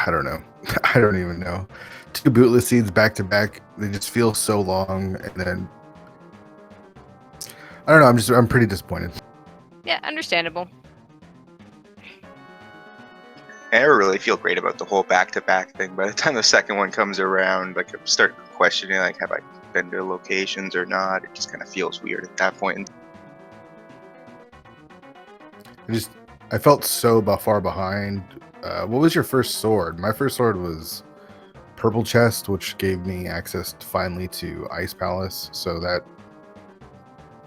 don't know. I don't even know. 2 bootless seeds back to back. They just feel so long, and then I don't know. I'm pretty disappointed. Yeah, understandable. I never really feel great about the whole back-to-back thing. By the time the second one comes around, like I'm starting questioning, like, have I been to locations or not? It just kind of feels weird at that point. I felt so far behind. What was your first sword? My first sword was Purple Chest, which gave me access finally to Ice Palace. So that,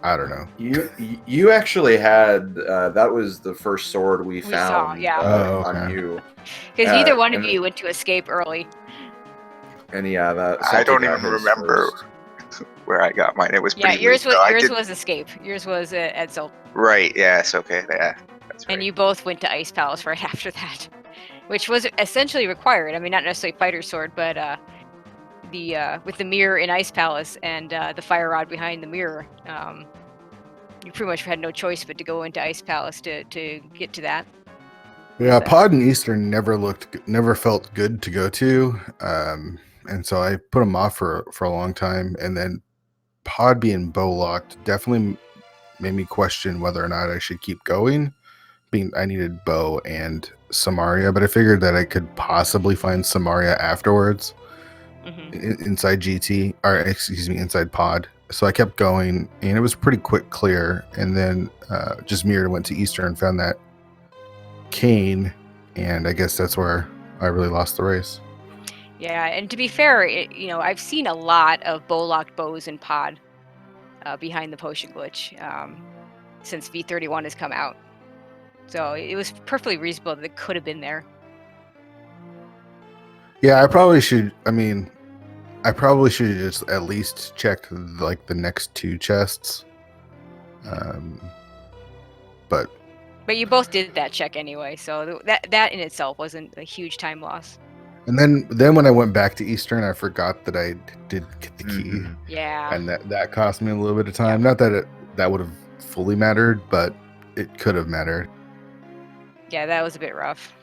I don't know. You actually had that was the first sword we saw, found yeah. on you. Because neither one of and- you went to escape early. And yeah, that I don't Salty got even his remember first. where I got mine. It was Yeah, pretty yours late, though. was escape. Yours was at Zelda. Right, yes, okay, yeah, that's right. And you both went to Ice Palace right after that, which was essentially required. I mean, not necessarily fighter's sword, but the with the mirror in Ice Palace and the fire rod behind the mirror, you pretty much had no choice but to go into Ice Palace to get to that. Yeah, Pod and Eastern never felt good to go to, and so I put them off for a long time. And then Pod being bow locked definitely made me question whether or not I should keep going. I needed bow and Samaria, but I figured that I could possibly find Samaria afterwards inside GT, or excuse me, inside Pod. So I kept going, and it was pretty quick clear. And then just mirrored, went to Eastern and found that Kane, and I guess that's where I really lost the race. Yeah, and to be fair, I've seen a lot of bow-locked bows in Pod behind the potion glitch since V31 has come out. So it was perfectly reasonable that it could have been there. Yeah, I probably should. I mean, I probably should have just at least checked like the next 2 chests. But you both did that check anyway, so that in itself wasn't a huge time loss. And then when I went back to Eastern, I forgot that I did get the key. Yeah. And that cost me a little bit of time. Not that that would have fully mattered, but it could have mattered. Yeah, that was a bit rough.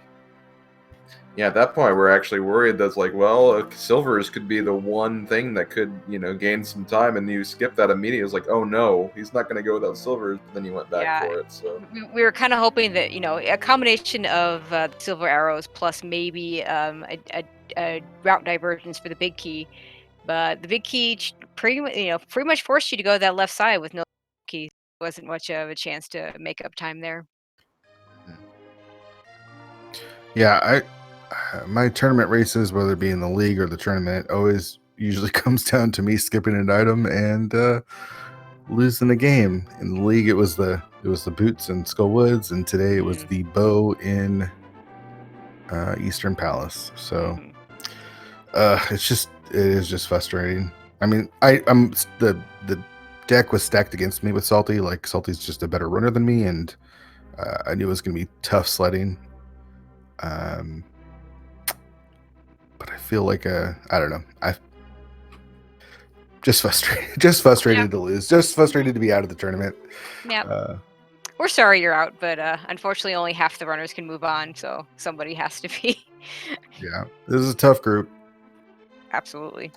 Yeah, at that point, we're actually worried that's like, well, Silvers could be the one thing that could, gain some time, and you skip that immediately. It was like, oh no, he's not going to go without Silvers, but then you went back for it. So we were kind of hoping that, a combination of silver arrows plus maybe a route divergence for the big key, but the big key pretty much forced you to go that left side with no keys. Wasn't much of a chance to make up time there. Yeah, my tournament races, whether it be in the league or the tournament, always usually comes down to me skipping an item and losing a game. In the league, it was the boots in Skullwoods, and today it was the bow in Eastern Palace. So it is just frustrating. I mean, the deck was stacked against me with Salty. Like, Salty's just a better runner than me, and I knew it was going to be tough sledding. But I feel like I don't know. I just frustrated to lose, just frustrated to be out of the tournament. Yeah. We're sorry you're out, but unfortunately only half the runners can move on, so somebody has to be. Yeah, this is a tough group. Absolutely.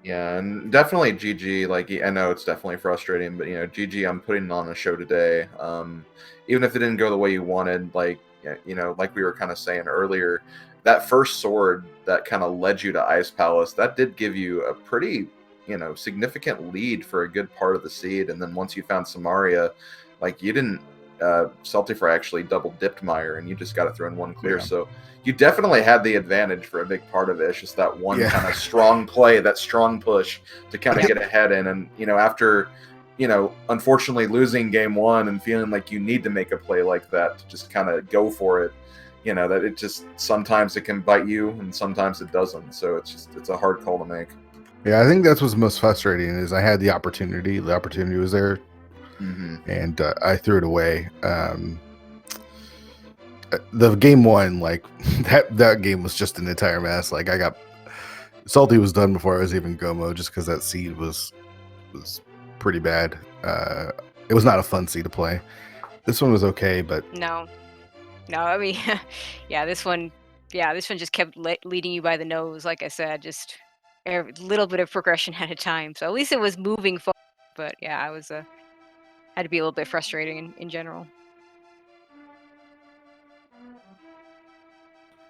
Yeah, and definitely GG. Like, I know it's definitely frustrating, but GG, I'm putting on a show today. Even if it didn't go the way you wanted, like we were kind of saying earlier, that first sword that kind of led you to Ice Palace, that did give you a pretty, significant lead for a good part of the seed. And then once you found Samaria, like, you didn't, SaltyPhry actually double dipped Meyer, and you just got it through in one clear. Yeah. So you definitely had the advantage for a big part of it. It's just that one kind of strong play, that strong push to kind of get ahead in. And, after, unfortunately losing game 1 and feeling like you need to make a play like that to just kind of go for it, that it just, sometimes it can bite you and sometimes it doesn't. So it's a hard call to make. Yeah, I think that's what's most frustrating is I had the opportunity. The opportunity was there, and I threw it away. The game 1, like that game was just an entire mess. Like, Salty was done before I was even Gomo, just because that seed was pretty bad. It was not a fun seed to play. This one was okay, but No, I mean, yeah, this one just kept leading you by the nose. Like I said, just a little bit of progression at a time. So at least it was moving forward. But yeah, I was had to be a little bit frustrating in general.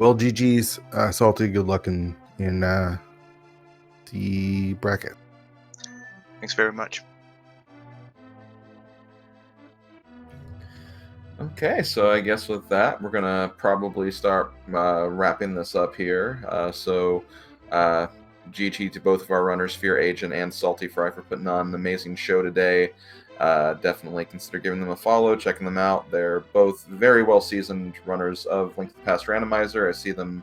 well, GG's Salty. Good luck in the bracket. Thanks very much. Okay, so I guess with that, we're gonna probably start wrapping this up here. GG to both of our runners, FEARAgent and SaltyPhry, for putting on an amazing show today. Definitely consider giving them a follow, checking them out. They're both very well seasoned runners of Link to the Past Randomizer. I see them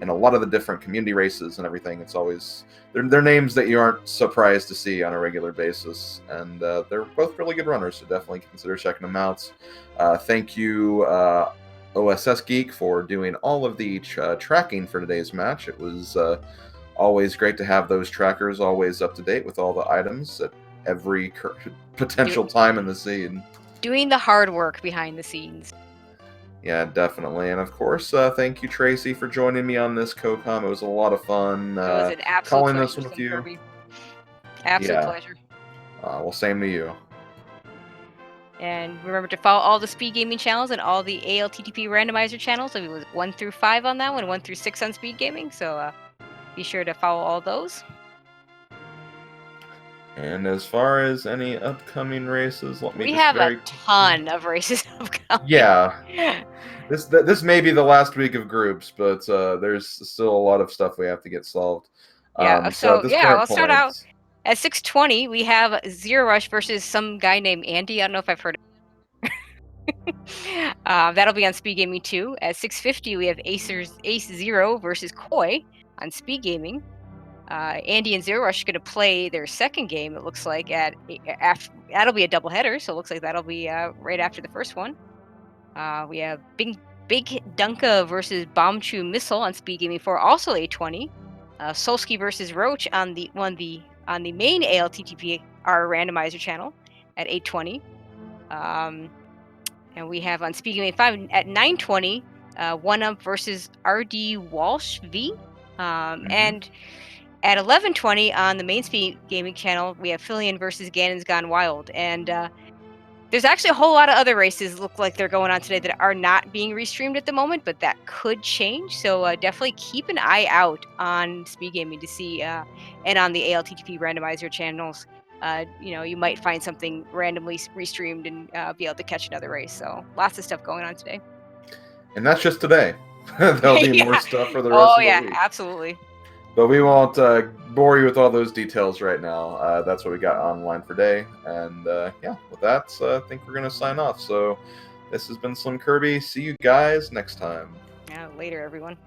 in a lot of the different community races and everything. It's always they're names that you aren't surprised to see on a regular basis, and they're both really good runners. So definitely consider checking them out. Thank you, OSS Geek, for doing all of the tracking for today's match. It was always great to have those trackers always up to date with all the items at every potential time in the scene. Doing the hard work behind the scenes. Yeah, definitely. And of course, thank you, Tracy, for joining me on this CoCom. It was a lot of fun. It was an absolute calling pleasure, this one with you. Kirby. Absolute pleasure. Well, same to you. And remember to follow all the Speed Gaming channels and all the ALTTP Randomizer channels. So it was 1 through 5 on that one, 1 through 6 on Speed Gaming. So be sure to follow all those. And as far as any upcoming races, let me We just have a ton of races upcoming. Yeah. This may be the last week of groups, but there's still a lot of stuff we have to get solved. Yeah, I'll start out at 6:20. We have Zero Rush versus some guy named Andy. I don't know if I've heard of him. That'll be on Speed Gaming 2. At 6:50, we have Ace Zero versus Koi on Speed Gaming. Andy and Zero Rush are going to play their second game, it looks like, that'll be a doubleheader, so it looks like that'll be right after the first one. We have Big Dunka versus Bombchu Missile on Speed Gaming 4, also 8:20. Solsky versus Roach on the main ALTTPR randomizer channel at 8:20. And we have on Speed Gaming 5 at 9:20, One Up versus RD Walsh V. And at 11:20 on the main Speed Gaming channel, we have Fillion versus Ganon's Gone Wild. And there's actually a whole lot of other races look like they're going on today that are not being restreamed at the moment, but that could change. So definitely keep an eye out on Speed Gaming to see, and on the ALTTP randomizer channels. You might find something randomly restreamed and be able to catch another race. So lots of stuff going on today. And that's just today. There'll be more stuff for the rest of the week. Oh, yeah, absolutely. But we won't bore you with all those details right now. That's what we got online for today. And with that, I think we're going to sign off. So this has been Slim Kirby. See you guys next time. Yeah, later, everyone.